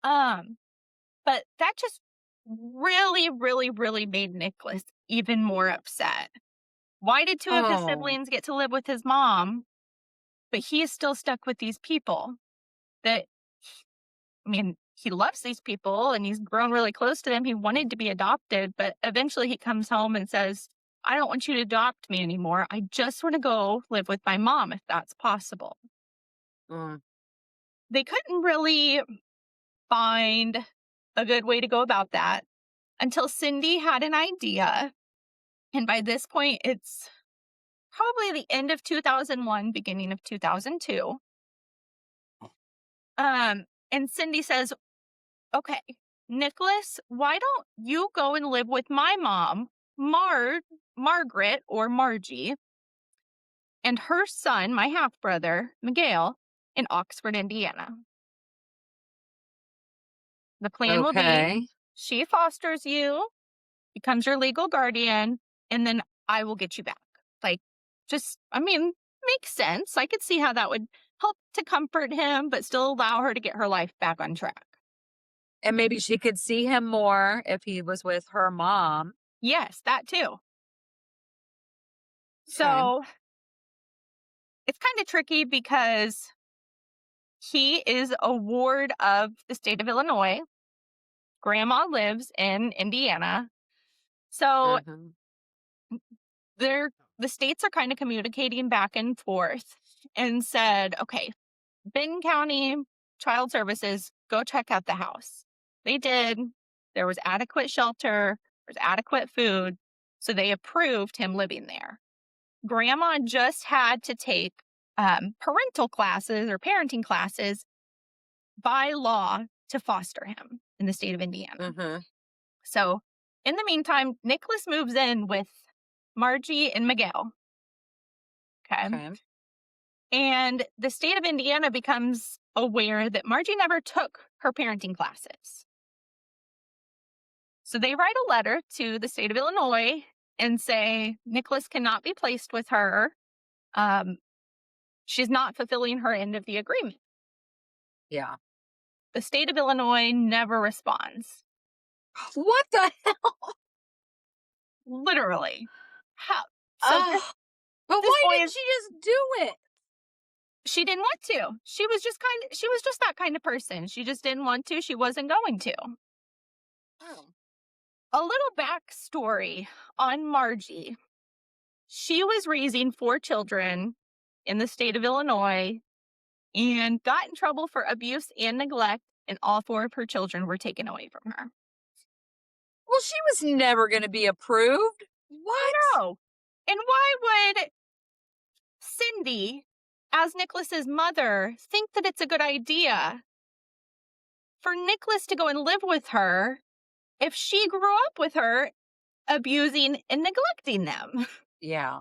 S1: But that just really, really, really made Nicholas even more upset. Why did 2 of his
S2: Oh.
S1: siblings get to live with his mom, but he is still stuck with these people? He loves these people and he's grown really close to them. He wanted to be adopted, but eventually he comes home and says, I don't want you to adopt me anymore. I just want to go live with my mom if that's possible.
S2: Mm.
S1: They couldn't really find a good way to go about that until Cindy had an idea. And by this point, it's probably the end of 2001, beginning of 2002. And Cindy says, okay, Nicholas, why don't you go and live with my mom, Margaret or Margie, and her son, my half brother, Miguel, in Oxford, Indiana? The plan will be
S2: Okay.
S1: she fosters you, becomes your legal guardian, and then I will get you back. Like, makes sense. I could see how that would help to comfort him, but still allow her to get her life back on track.
S2: And maybe she could see him more if he was with her mom.
S1: Yes, that too.
S2: Okay.
S1: So it's kind of tricky because he is a ward of the state of Illinois. Grandma lives in Indiana. So
S2: Mhm.
S1: the states are kind of communicating back and forth and said, okay, Benton County Child Services, go check out the house. They did. There was adequate shelter, there's adequate food. So they approved him living there. Grandma just had to take parental classes or parenting classes by law to foster him in the state of Indiana.
S2: Mhm.
S1: So in the meantime, Nicholas moves in with Margie and Miguel. Okay.
S2: Okay.
S1: And the state of Indiana becomes aware that Margie never took her parenting classes. So they write a letter to the state of Illinois and say Nicholas cannot be placed with her. Um, she's not fulfilling her end of the agreement.
S2: Yeah.
S1: The state of Illinois never responds.
S2: What the hell?
S1: Literally. How? So
S2: Oh, but
S1: this
S2: why
S1: boy
S2: didn't
S1: is
S2: she just do it?
S1: she didn't want to. She was just that kind of person. She just didn't want to. She wasn't going to.
S2: Oh.
S1: A little backstory on Margie. She was raising 4 children in the state of Illinois and got in trouble for abuse and neglect, and all 4 of her children were taken away from her.
S2: Well, she was never going to be approved.
S1: I
S2: What?
S1: know. And why would Cindy, as Nicholas's mother, think that it's a good idea for Nicholas to go and live with her if she grew up with her abusing and neglecting them?
S2: Yeah.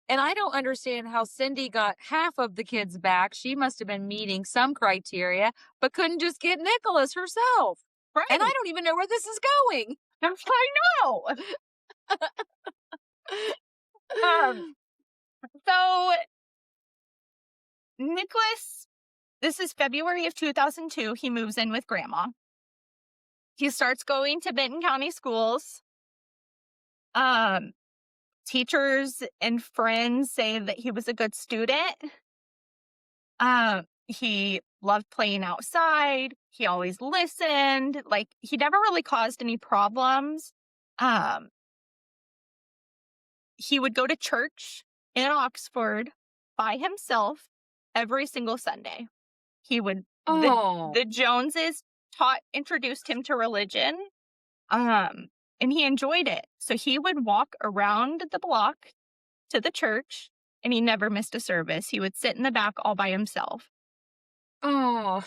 S2: And I don't understand how Cindy got half of the kids back. She must have been meeting some criteria, but couldn't just get Nicholas herself. And I
S1: Right.
S2: don't even know where this is going.
S1: I know. Um, so Nicholas, this is February of 2002. He moves in with grandma. He starts going to Benton County schools. Um, Teachers and friends say that he was a good student. He loved playing outside. He always listened. Like, he never really caused any problems. Um, he would go to church in Oxford by himself every single Sunday. He would
S2: Oh,
S1: the Joneses introduced him to religion. And he enjoyed it. So he would walk around the block to the church, and he never missed a service. He would sit in the back all by himself.
S2: oh,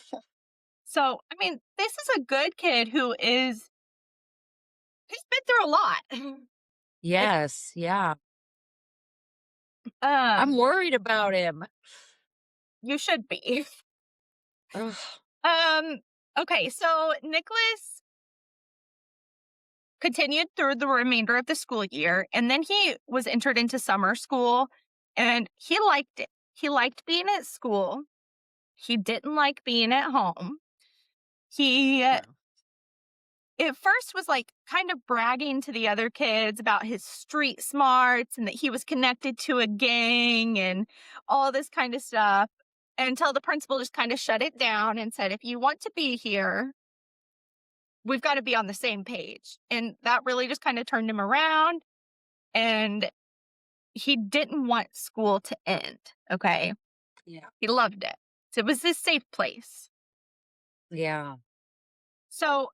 S1: So, I mean, this is a good kid he's been through a lot. Like,
S2: yes, yeah. I'm
S1: um,
S2: worried about him.
S1: you should be.
S2: Ugh.
S1: Um, okay, so Nicholas continued through the remainder of the school year, and then he was entered into summer school, and he liked it. He liked being at school. He didn't like being at home. He
S2: Oh.
S1: at first was like kind of bragging to the other kids about his street smarts and that he was connected to a gang and all this kind of stuff, until the principal just kind of shut it down and said, if you want to be here, we've got to be on the same page. And that really just kind of turned him around, and he didn't want school to end. Okay.
S2: Yeah,
S1: He loved it. So it was his safe place.
S2: yeah.
S1: So,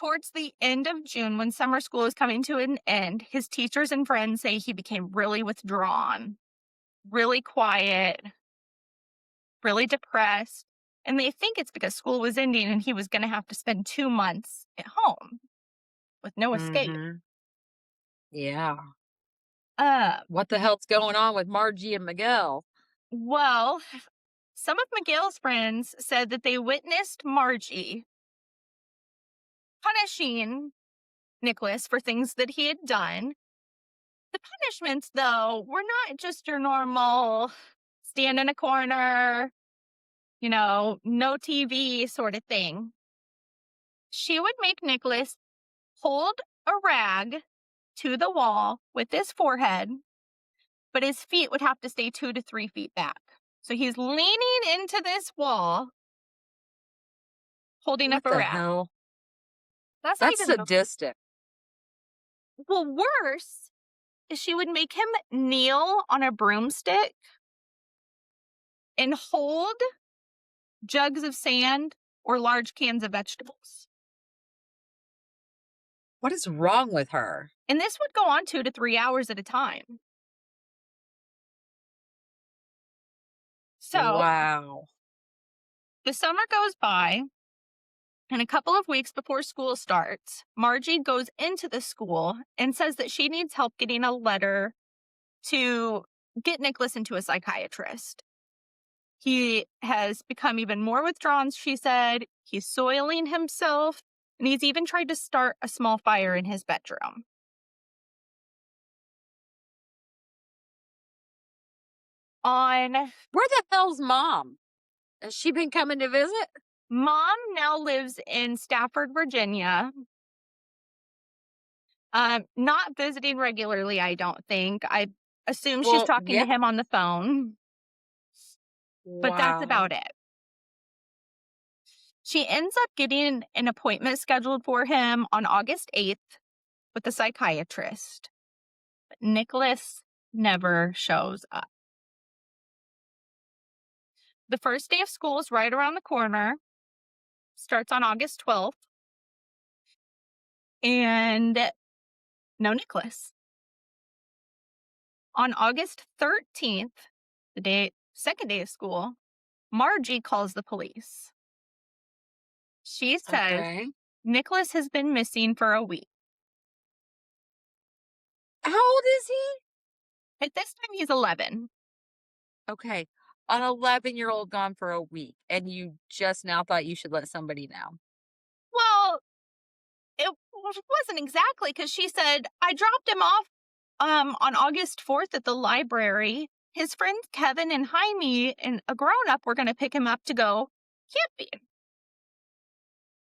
S1: towards the end of June, when summer school was coming to an end, his teachers and friends say he became really withdrawn, really quiet, really depressed. And they think it's because school was ending and he was going to have to spend 2 months at home with no escape.
S2: Mhm. Yeah.
S1: Uh,
S2: What the hell's going on with Margie and Miguel?
S1: well, some of Miguel's friends said that they witnessed Margie punishing Nicholas for things that he had done. The punishments, though, were not just your normal stand in a corner, no TV sort of thing. She would make Nicholas hold a rag to the wall with his forehead, but his feet would have to stay 2 to 3 feet back. So he's leaning into this wall, holding up
S2: What
S1: a
S2: the
S1: rag.
S2: hell?
S1: That's not
S2: That's
S1: even
S2: sadistic.
S1: well, worse is she would make him kneel on a broomstick and hold jugs of sand or large cans of vegetables.
S2: What is wrong with her?
S1: And this would go on 2 to 3 hours at a time. So
S2: Wow.
S1: the summer goes by. And a couple of weeks before school starts, Margie goes into the school and says that she needs help getting a letter to get Nicholas into a psychiatrist. He has become even more withdrawn, she said. He's soiling himself, and he's even tried to start a small fire in his bedroom. On
S2: Where the hell's mom? Has she been coming to visit?
S1: Mom now lives in Stafford, Virginia. Not visiting regularly, I don't think. I assume she's
S2: Well,
S1: talking
S2: yeah.
S1: to him on the phone, but that's
S2: Wow.
S1: about it. She ends up getting an appointment scheduled for him on August 8th with a psychiatrist. But Nicholas never shows up. The first day of school is right around the corner, starts on August 12th, and no Nicholas. On August 13th, second day of school, Margie calls the police. She says
S2: Okay.
S1: Nicholas has been missing for a week.
S2: How old is he?
S1: At this time, he's 11.
S2: Okay. An 11-year-old gone for a week, and you just now thought you should let somebody know.
S1: Well, it wasn't exactly, because she said, I dropped him off on August 4th at the library. His friends Kevin and Jaime and a grown-up were going to pick him up to go camping.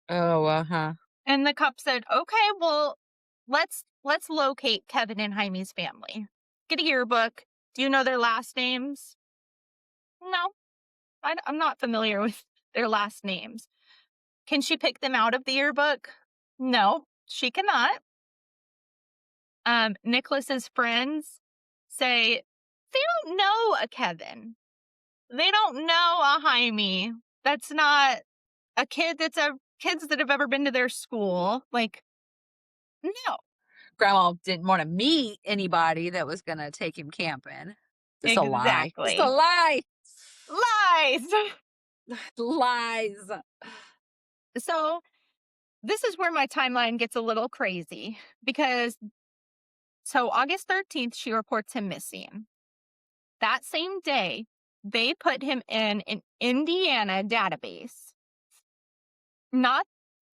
S2: Oh, uh-huh.
S1: And the cop said, okay, well, let's locate Kevin and Jaime's family. Get a yearbook. Do you know their last names? No, I'm not familiar with their last names. Can she pick them out of the yearbook? No, she cannot. Nicholas's friends say they don't know a Kevin. They don't know a Jaime. That's not a kid that's kids that have ever been to their school. Like, no.
S2: Grandma didn't want to meet anybody that was gonna take him camping. Just a lie. Just a
S1: Exactly.
S2: lie.
S1: Lies.
S2: Lies.
S1: So this is where my timeline gets a little crazy, because August 13th, she reports him missing. That same day, they put him in an Indiana database, not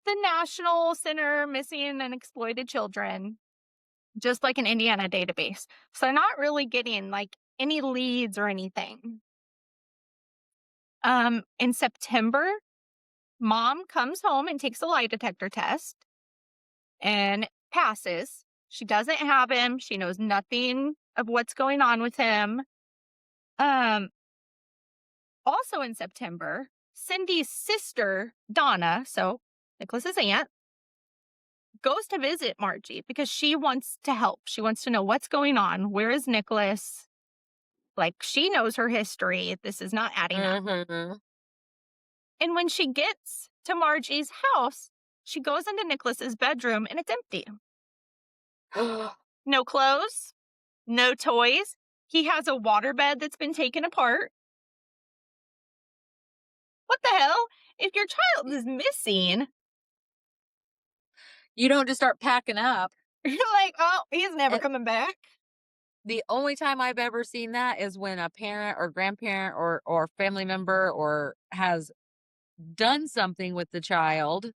S1: the National Center Missing and Exploited Children, just like an Indiana database. So they're not really getting like any leads or anything. In September, Mom comes home and takes a lie detector test and passes. She doesn't have him. She knows nothing of what's going on with him. Um, Also in September, Cindy's sister, Donna, so Nicholas's aunt, goes to visit Margie because she wants to help. She wants to know what's going on. Where is Nicholas? Like, she knows her history. This is not adding up.
S2: Mm-hmm.
S1: And when she gets to Margie's house, she goes into Nicholas's bedroom and it's empty. No clothes, no toys. He has a waterbed that's been taken apart. What the hell? If your child is missing,
S2: You don't just start packing up.
S1: you're like, oh, he's never
S2: And
S1: coming back.
S2: the only time I've ever seen that is when a parent or grandparent or family member or has done something with the child.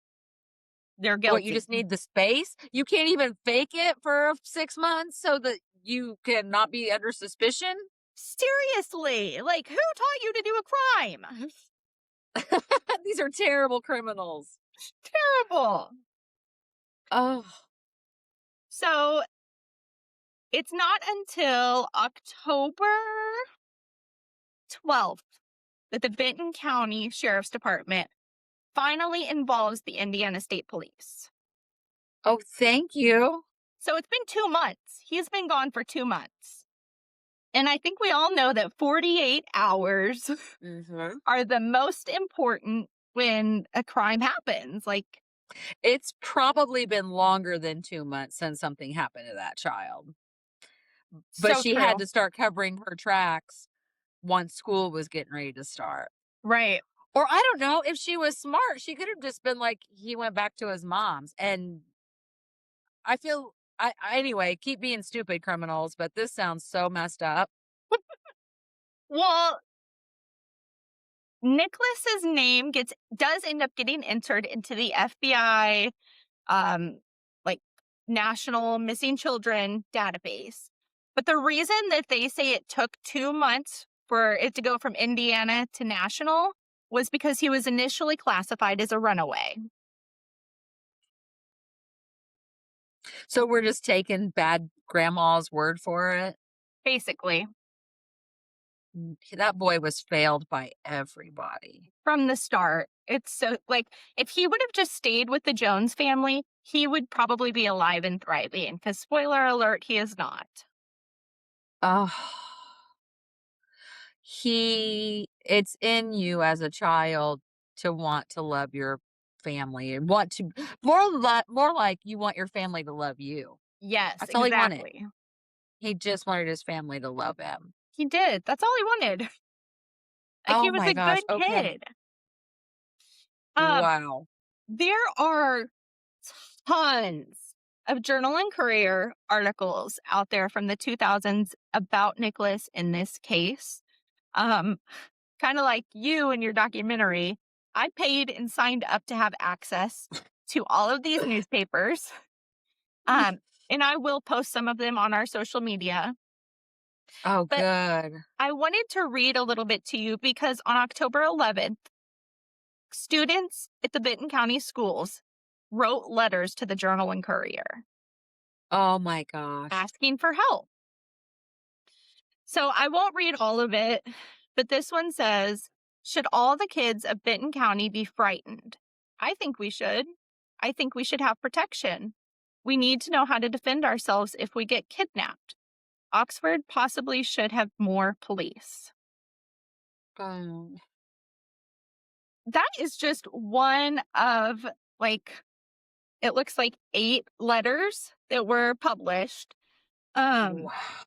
S1: They're
S2: What, you
S1: guilty.
S2: just need the space? You can't even fake it for 6 months so that you can not be under suspicion?
S1: Seriously, like, who taught you to do a crime?
S2: These are terrible criminals.
S1: Terrible.
S2: Oh.
S1: So it's not until October 12th that the Benton County Sheriff's Department finally involves the Indiana State Police.
S2: Oh, thank you.
S1: So it's been 2 months. He's been gone for 2 months. And I think we all know that 48 hours
S2: Mhm.
S1: are the most important when a crime happens. Like,
S2: It's probably been longer than 2 months since something happened to that child. But
S1: so
S2: she had
S1: true.
S2: to start covering her tracks once school was getting ready to start.
S1: Right.
S2: Or I don't know, if she was smart, she could have just been like, he went back to his mom's. And I feel anyway, keep being stupid, criminals, but this sounds so messed up.
S1: Well, Nicholas's name does end up getting entered into the FBI um like National Missing Children database. But the reason that they say it took 2 months for it to go from Indiana to national was because he was initially classified as a runaway.
S2: So we're just taking bad grandma's word for it.
S1: Basically,
S2: That boy was failed by everybody.
S1: from the start. It's so like if he would have just stayed with the Jones family, he would probably be alive and thriving. Because spoiler alert, he is not.
S2: Oh, it's in you as a child to want to love your family and want to more like you want your family to love you.
S1: Yes,
S2: That's all he wanted.
S1: exactly.
S2: He just wanted his family to love him.
S1: He did. That's all he wanted. Like he
S2: Oh
S1: was
S2: my
S1: a
S2: gosh.
S1: good
S2: Okay.
S1: kid. Um,
S2: Wow.
S1: there are tons of Journal and Courier articles out there from the 2000s about Nicholas in this case. Um, kind of like you in your documentary, I paid and signed up to have access to all of these newspapers. Um, and I will post some of them on our social media.
S2: Oh,
S1: But
S2: good.
S1: I wanted to read a little bit to you because on October 11th, students at the Benton County schools wrote letters to the Journal and Courier
S2: Oh my gosh.
S1: asking for help. So I won't read all of it, but this one says, should all the kids of Benton County be frightened? I think we should. I think we should have protection. We need to know how to defend ourselves if we get kidnapped. Oxford possibly should have more police.
S2: Um,
S1: That is just one of like it looks like 8 letters that were published. Um,
S2: wow.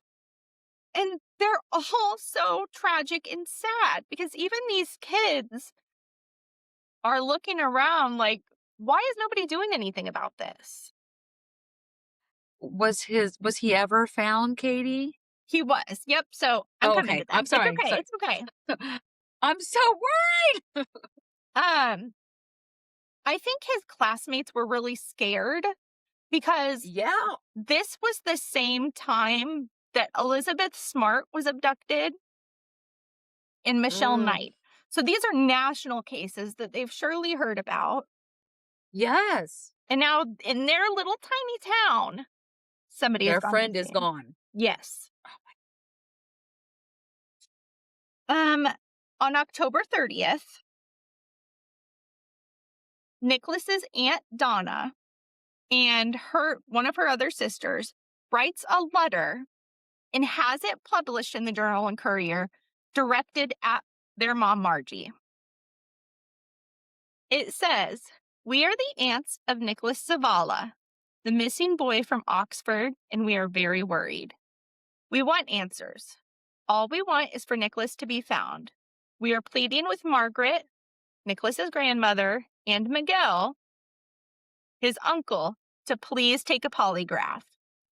S1: and they're all so tragic and sad because even these kids are looking around like, why is nobody doing anything about this?
S2: Was he ever found, Katie?
S1: He was. Yep. So I'm
S2: Oh,
S1: coming
S2: okay.
S1: to that.
S2: I'm
S1: It's
S2: sorry.
S1: okay.
S2: Sorry.
S1: It's okay.
S2: I'm so worried.
S1: Um, I think his classmates were really scared because
S2: Yeah.
S1: this was the same time that Elizabeth Smart was abducted and Michelle
S2: Mm,
S1: Knight. So these are national cases that they've surely heard about.
S2: yes.
S1: And now in their little tiny town, somebody has
S2: Their
S1: gone
S2: friend is
S1: missing.
S2: gone.
S1: Yes. Um, on October 30th, Nicholas's Aunt Donna and one of her other sisters writes a letter and has it published in the Journal and Courier directed at their mom Margie. It says, "We are the aunts of Nicolas Zavala, the missing boy from Oxford, and we are very worried. We want answers. All we want is for Nicholas to be found. We are pleading with Margaret, Nicholas's grandmother, and Miguel, his uncle, to please take a polygraph.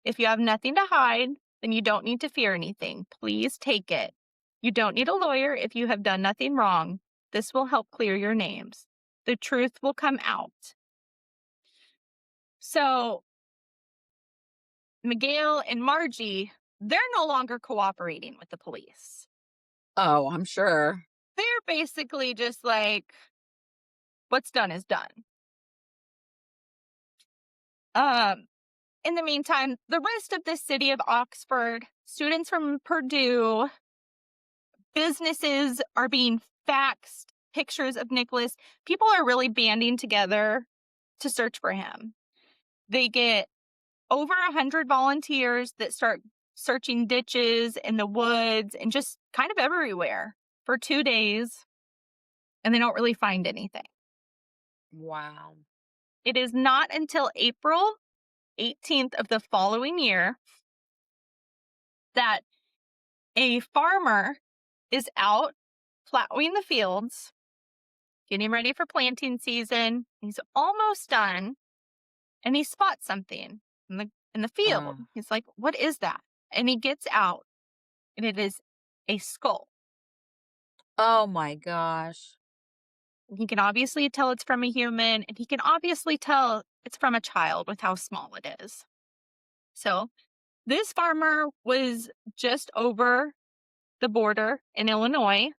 S1: If you have nothing to hide, then you don't need to fear anything. Please take it. You don't need a lawyer if you have done nothing wrong. This will help clear your names. The truth will come out." So Miguel and Margie, they're no longer cooperating with the police.
S2: Oh, I'm sure.
S1: They're basically just like, what's done is done. Um, in the meantime, the rest of the city of Oxford, students from Purdue, businesses are being faxed pictures of Nicholas. People are really banding together to search for him. They get over 100 volunteers that start searching ditches in the woods and just kind of everywhere for 2 days, and they don't really find anything.
S2: Wow.
S1: It is not until April 18th of the following year that a farmer is out plowing the fields getting ready for planting season. He's almost done, and he spots something in the field.
S2: Oh.
S1: He's like, "What is that?" And he gets out, and it is a skull.
S2: Oh my gosh.
S1: He can obviously tell it's from a human, and he can obviously tell it's from a child with how small it is. So this farmer was just over the border in Illinois,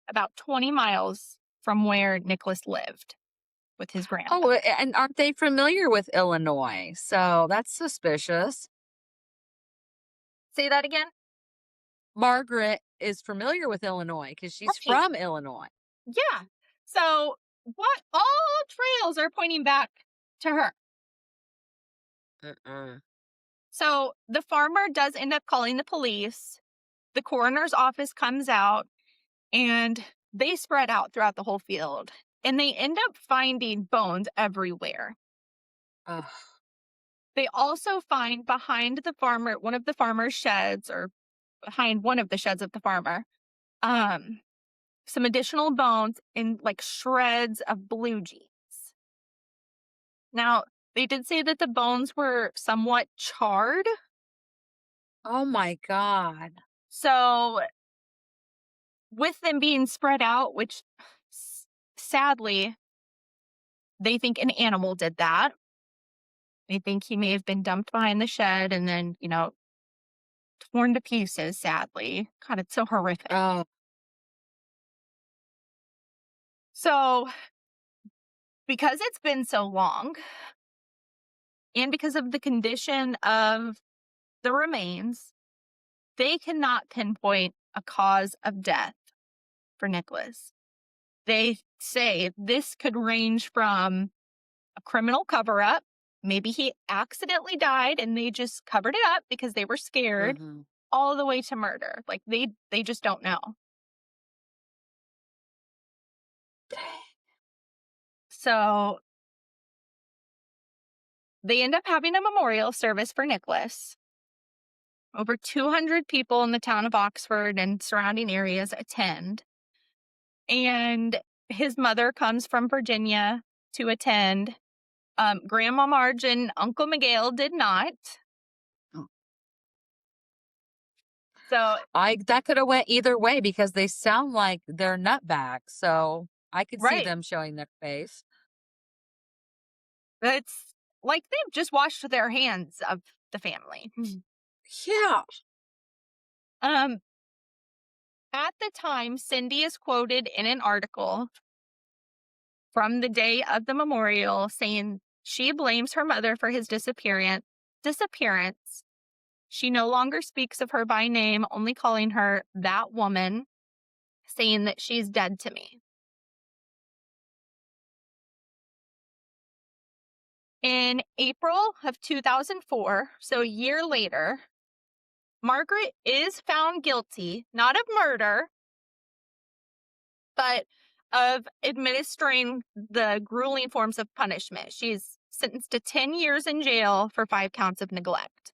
S1: about 20 miles from where Nicholas lived with his
S2: Oh,
S1: grandmother.
S2: and aren't they familiar with Illinois? So that's suspicious.
S1: Say that again?
S2: Margaret is familiar with Illinois because she's
S1: Right.
S2: from Illinois.
S1: Yeah. So what all trails are pointing back to her.
S2: Mm-mm.
S1: So the farmer does end up calling the police. The coroner's office comes out and they spread out throughout the whole field. And they end up finding bones everywhere.
S2: Ugh.
S1: They also find behind the farmer, one of the farmer's sheds, or behind one of the sheds of the farmer, um, some additional bones and like shreds of blue jeans. Now, they did say that the bones were somewhat charred.
S2: Oh my God.
S1: So, with them being spread out, which sadly, they think an animal did that. They think he may have been dumped behind the shed and then, torn to pieces, sadly. God, it's so horrific.
S2: Oh.
S1: So, because it's been so long, and because of the condition of the remains, they cannot pinpoint a cause of death for Nicholas. They say this could range from a criminal cover up. Maybe he accidentally died and they just covered it up because they were scared,
S2: Mhm.
S1: all the way to murder. Like they just don't know. So they end up having a memorial service for Nicholas. Over 200 people in the town of Oxford and surrounding areas attend. And his mother comes from Virginia to attend. Grandma Marge and Uncle Miguel did not.
S2: Oh.
S1: So,
S2: I that could have went either way because they sound like they're nutbags. So I could see
S1: right.
S2: them showing their face.
S1: It's like they've just washed their hands of the family.
S2: Yeah.
S1: Um, at the time, Cindy is quoted in an article from the day of the memorial saying she blames her mother for his disappearance. She no longer speaks of her by name, only calling her that woman, saying that she's dead to me. In April of 2004, so a year later, Margaret is found guilty, not of murder, but of administering the grueling forms of punishment. She's sentenced to 10 years in jail for 5 counts of neglect.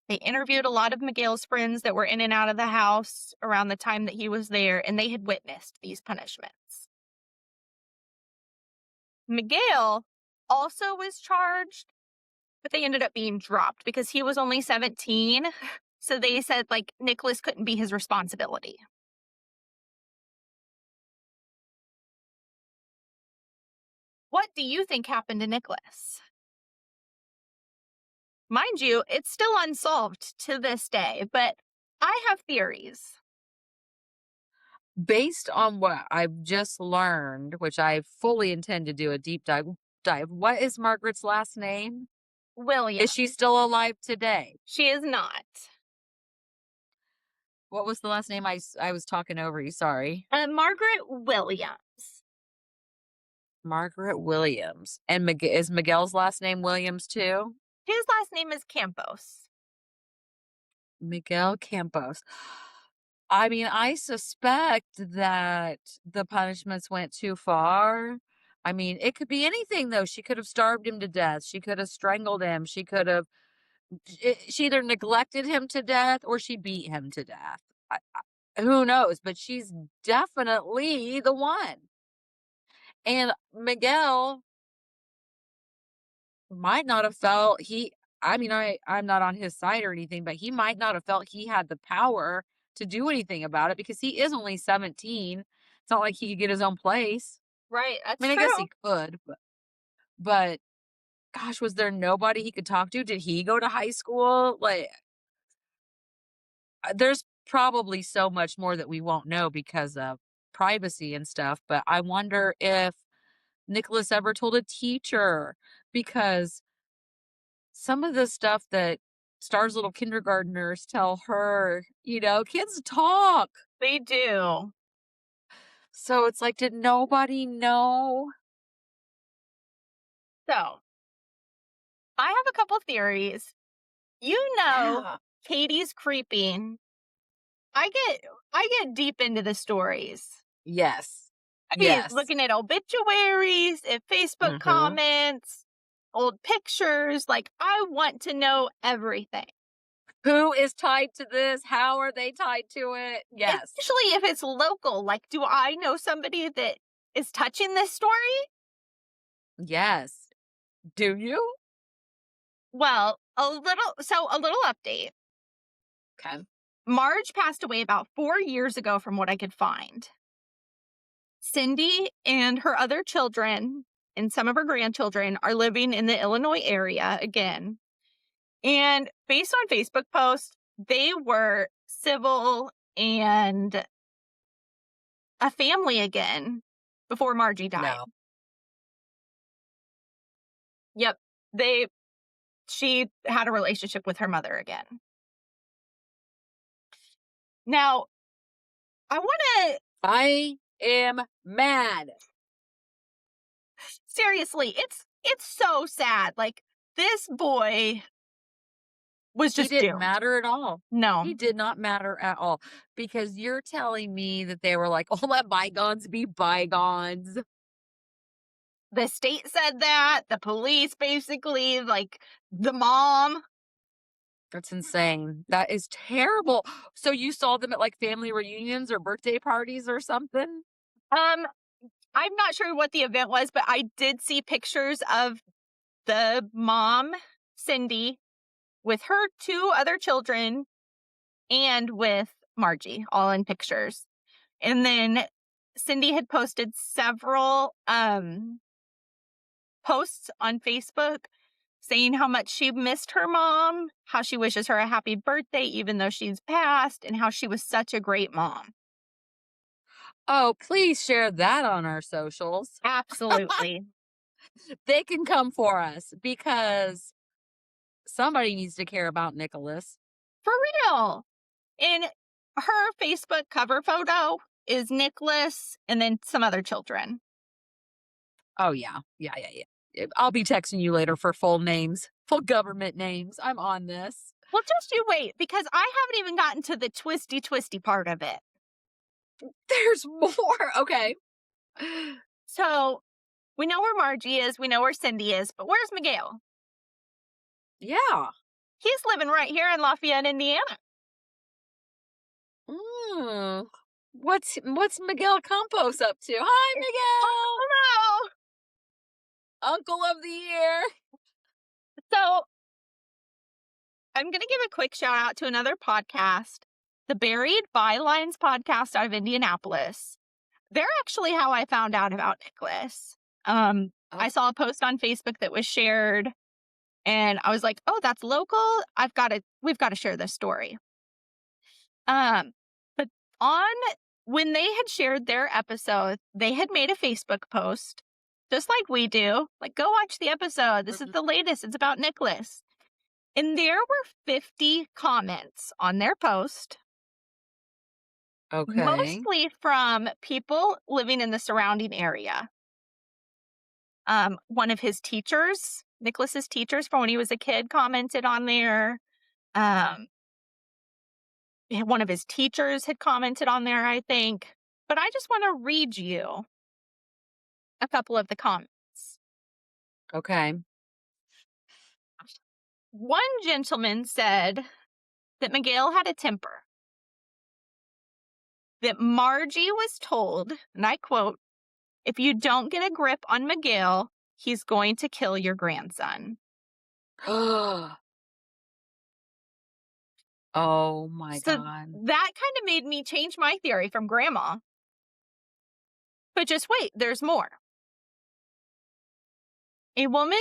S1: They interviewed a lot of Miguel's friends that were in and out of the house around the time that he was there, and they had witnessed these punishments. Miguel also was charged, but they ended up being dropped because he was only 17. So they said, like, Nicholas couldn't be his responsibility. What do you think happened to Nicholas? Mind you, it's still unsolved to this day, but I have theories.
S2: Based on what I've just learned, which I fully intend to do a deep dive. What is Margaret's last name?
S1: William.
S2: Is she still alive today?
S1: She is not.
S2: What was the last name? I was talking over you. Sorry.
S1: Margaret Williams.
S2: Margaret Williams. And is Miguel's last name Williams too?
S1: His last name is Campos.
S2: Miguel Campos. I mean, I suspect that the punishments went too far. I mean, it could be anything though. She could have starved him to death. She could have strangled him. She either neglected him to death or she beat him to death. Who knows? But she's definitely the one. And Miguel might not have felt I mean, I'm not on his side or anything, but he might not have felt he had the power to do anything about it because he is only 17. It's not like he could get his own place.
S1: Right,
S2: I
S1: that's
S2: mean, I guess
S1: true.
S2: he could, but gosh, was there nobody he could talk to? Did he go to high school? Like, there's probably so much more that we won't know because of privacy and stuff, but I wonder if Nicholas ever told a teacher because some of the stuff that Star's little kindergartners tell her, kids talk.
S1: They do.
S2: So it's like, did nobody know?
S1: So, I have a couple theories.
S2: Yeah.
S1: Katie's creeping. I get deep into the stories.
S2: Yes.
S1: I be
S2: Yes.
S1: looking at obituaries, at Facebook
S2: Mhm.
S1: comments, old pictures. Like, I want to know everything.
S2: Who is tied to this? How are they tied to it? Yes.
S1: Especially if it's local. Like, do I know somebody that is touching this story?
S2: Yes. Do you?
S1: Well, a little update.
S2: Okay.
S1: Marge passed away about 4 years ago, from what I could find. Cindy and her other children and some of her grandchildren are living in the Illinois area again. And based on Facebook posts, they were civil and a family again before Margie died.
S2: No.
S1: Yep. She had a relationship with her mother again. Now, I want to
S2: I am mad.
S1: seriously, it's so sad. Like, this boy was
S2: He
S1: just
S2: didn't
S1: doomed.
S2: matter at all.
S1: No.
S2: He did not matter at all because you're telling me that they were like, "Oh, let bygones be bygones."
S1: The state said that, the police basically, like the mom.
S2: That's insane. That is terrible. So you saw them at like family reunions or birthday parties or something?
S1: Um, I'm not sure what the event was, but I did see pictures of the mom, Cindy, with her two other children and with Margie, all in pictures. And then Cindy had posted several posts on Facebook saying how much she missed her mom, how she wishes her a happy birthday even though she's passed, and how she was such a great mom.
S2: Oh, please share that on our socials.
S1: Absolutely.
S2: They can come for us because somebody needs to care about Nicholas.
S1: For real. And her Facebook cover photo is Nicholas and then some other children.
S2: Oh, yeah. Yeah, yeah, yeah. I'll be texting you later for full names, full government names. I'm on this.
S1: Well, just you wait, because I haven't even gotten to the twisty part of it.
S2: There's more. Okay.
S1: So we know where Margie is, we know where Cindy is, but where's Miguel?
S2: Yeah.
S1: He's living right here in Lafayette, Indiana.
S2: Mm. What's Miguel Campos up to? Hi, Miguel.
S1: Hello.
S2: Uncle of the year.
S1: So I'm going to give a quick shout out to another podcast, the Buried Bylines podcast out of Indianapolis. They're actually how I found out about Nicholas.
S2: Oh,
S1: I saw a post on Facebook that was shared, and I was like, "Oh, that's local. We've got to share this story." But on when they had shared their episode, they had made a Facebook post, just like we do. Like, go watch the episode. This is
S2: mhm.
S1: the latest. It's about Nicholas. And there were 50 comments on their post,
S2: Okay.
S1: mostly from people living in the surrounding area. One of his teachers, Nicholas's teachers from when he was a kid, commented on there. Um, One of his teachers had commented on there, I think. But I just want to read you a couple of the comments.
S2: Okay.
S1: One gentleman said that Miguel had a temper, that Margie was told, and I quote, If you don't get a grip on Miguel, he's going to kill your grandson.
S2: Oh my
S1: So
S2: god.
S1: that kind of made me change my theory from grandma. But just wait, there's more. A woman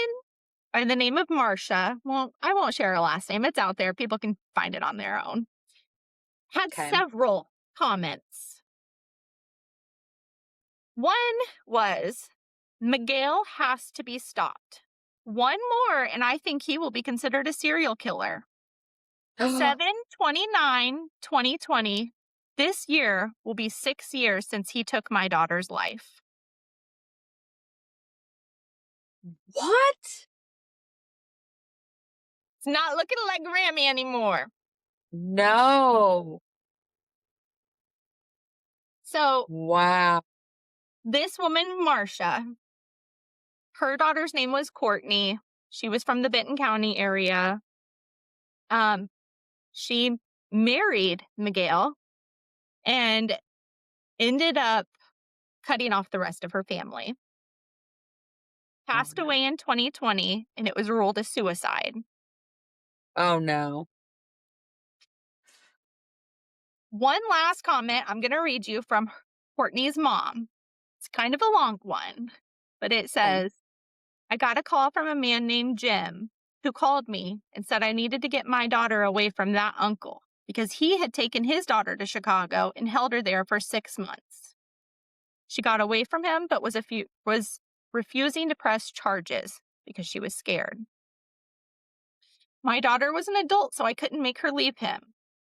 S1: by the name of Marcia, well, I won't share her last name, it's out there, people can find it on their own, had
S2: Okay.
S1: several comments. One was, Miguel has to be stopped. One more, and I think he will be considered a serial killer. 7/29/2020. This year will be 6 years since he took my daughter's life.
S2: What?
S1: It's not looking like Grammy anymore.
S2: No.
S1: So
S2: Wow.
S1: this woman, Marcia, her daughter's name was Courtney. She was from the Benton County area. She married Miguel and ended up cutting off the rest of her family.
S2: Oh
S1: Passed
S2: no.
S1: away in 2020, and it was ruled a suicide.
S2: Oh no.
S1: One last comment I'm going to read you from Courtney's mom. It's kind of a long one, but it
S2: Okay.
S1: says, I got a call from a man named Jim who called me and said I needed to get my daughter away from that uncle because he had taken his daughter to Chicago and held her there for 6 months. She got away from him, but was refusing to press charges because she was scared. My daughter was an adult, so I couldn't make her leave him.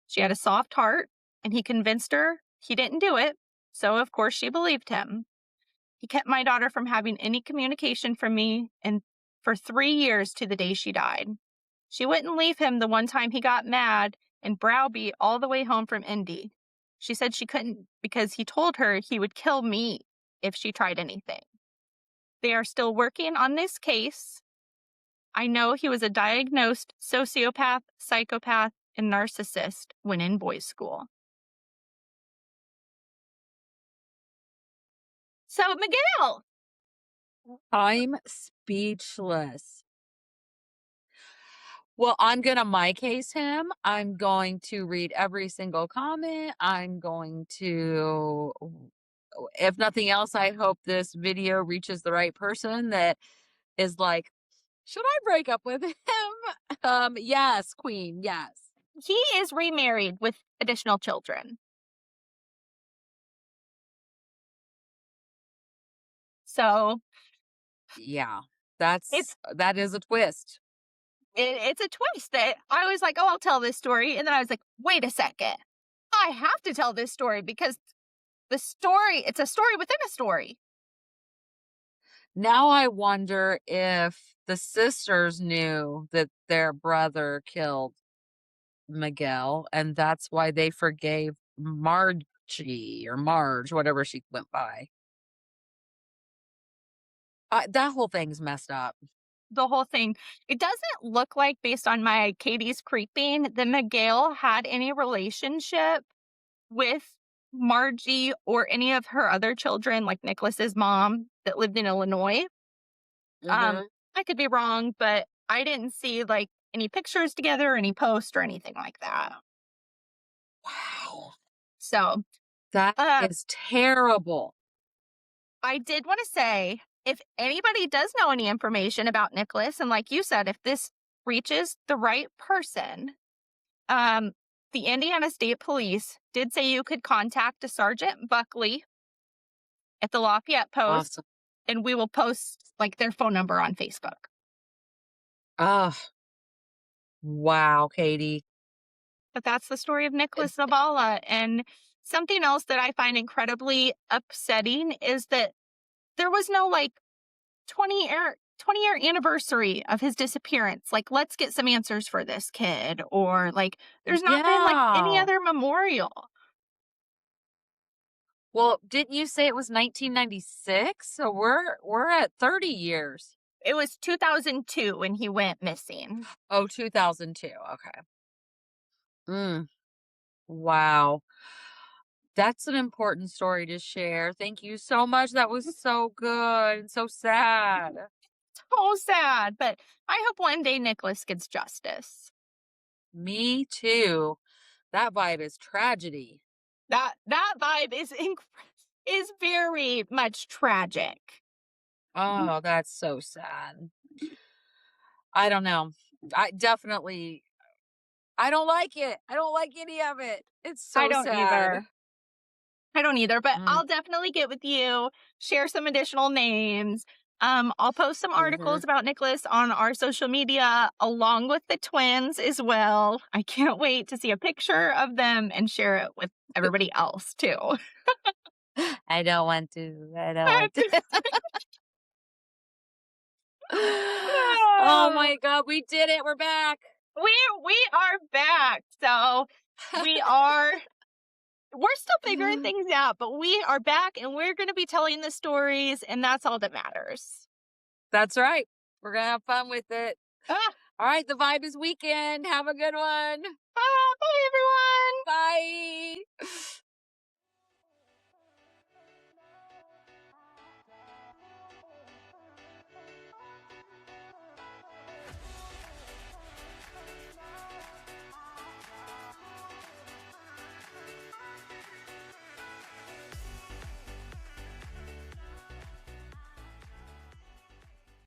S1: She had a soft heart, and he convinced her he didn't do it, so of course she believed him. He kept my daughter from having any communication from me and for 3 years to the day she died. She wouldn't leave him the one time he got mad and browbeat all the way home from Indy. She said she couldn't because he told her he would kill me if she tried anything. They are still working on this case. I know he was a diagnosed sociopath, psychopath, and narcissist when in boys' school. So, Miguel,
S2: I'm speechless. Well, I'm gonna my case him. I'm going to read every single comment. I'm going to, if nothing else, I hope this video reaches the right person that is like, should I break up with him? Yes, queen, yes.
S1: he is remarried with additional children. So,
S2: Yeah,
S1: it's
S2: that is a twist.
S1: it's a twist that I was like, "Oh, I'll tell this story." And then I was like, "Wait a second. I have to tell this story because it's a story within a story."
S2: Now I wonder if the sisters knew that their brother killed Miguel, and that's why they forgave Margie or Marge, whatever she went by. That whole thing's messed up.
S1: The whole thing. It doesn't look like, based on my Katie's creeping, that Miguel had any relationship with Margie or any of her other children, like Nicholas's mom that lived in Illinois.
S2: Mhm.
S1: I could be wrong, but I didn't see like any pictures together, any posts or anything like that.
S2: Wow.
S1: So,
S2: That
S1: uh,
S2: is terrible.
S1: I did want to say, if anybody does know any information about Nicholas, and like you said, if this reaches the right person, um, the Indiana State Police did say you could contact a Sergeant Buckley at the Lafayette Post,
S2: Awesome.
S1: and we will post like their phone number on Facebook.
S2: Oh, wow, Katie.
S1: But that's the story of Nicolas Zavala. And something else that I find incredibly upsetting is that there was no like 20-year anniversary of his disappearance. Like, let's get some answers for this kid. Or like, there's not been like any
S2: Yeah.
S1: other memorial.
S2: Well, didn't you say it was 1996? So we're at 30 years.
S1: It was 2002 when he went missing.
S2: Oh, 2002. Okay. Mm, wow. That's an important story to share. Thank you so much. That was so good and so sad.
S1: So sad, but I hope one day Nicholas gets justice.
S2: Me too. That vibe is tragedy.
S1: That vibe is very much tragic.
S2: Oh, that's so sad. I don't know. I definitely I don't like it. I don't like any of it. It's
S1: I
S2: so
S1: don't
S2: sad.
S1: either. I don't either, but
S2: Mm,
S1: I'll definitely get with you, share some additional names. I'll post some
S2: mhm.
S1: articles about Nicholas on our social media along with the twins as well. I can't wait to see a picture of them and share it with everybody else too.
S2: I don't want to. I don't want to. Oh
S1: Oh,
S2: my god, we did it. We're back.
S1: we are back. So we are we're still figuring things out, but we are back and we're going to be telling the stories, and that's all that matters.
S2: That's right. We're gonna have fun with it.
S1: Ah,
S2: All right, the vibe is weekend. Have a good one.
S1: bye, everyone.
S2: Bye.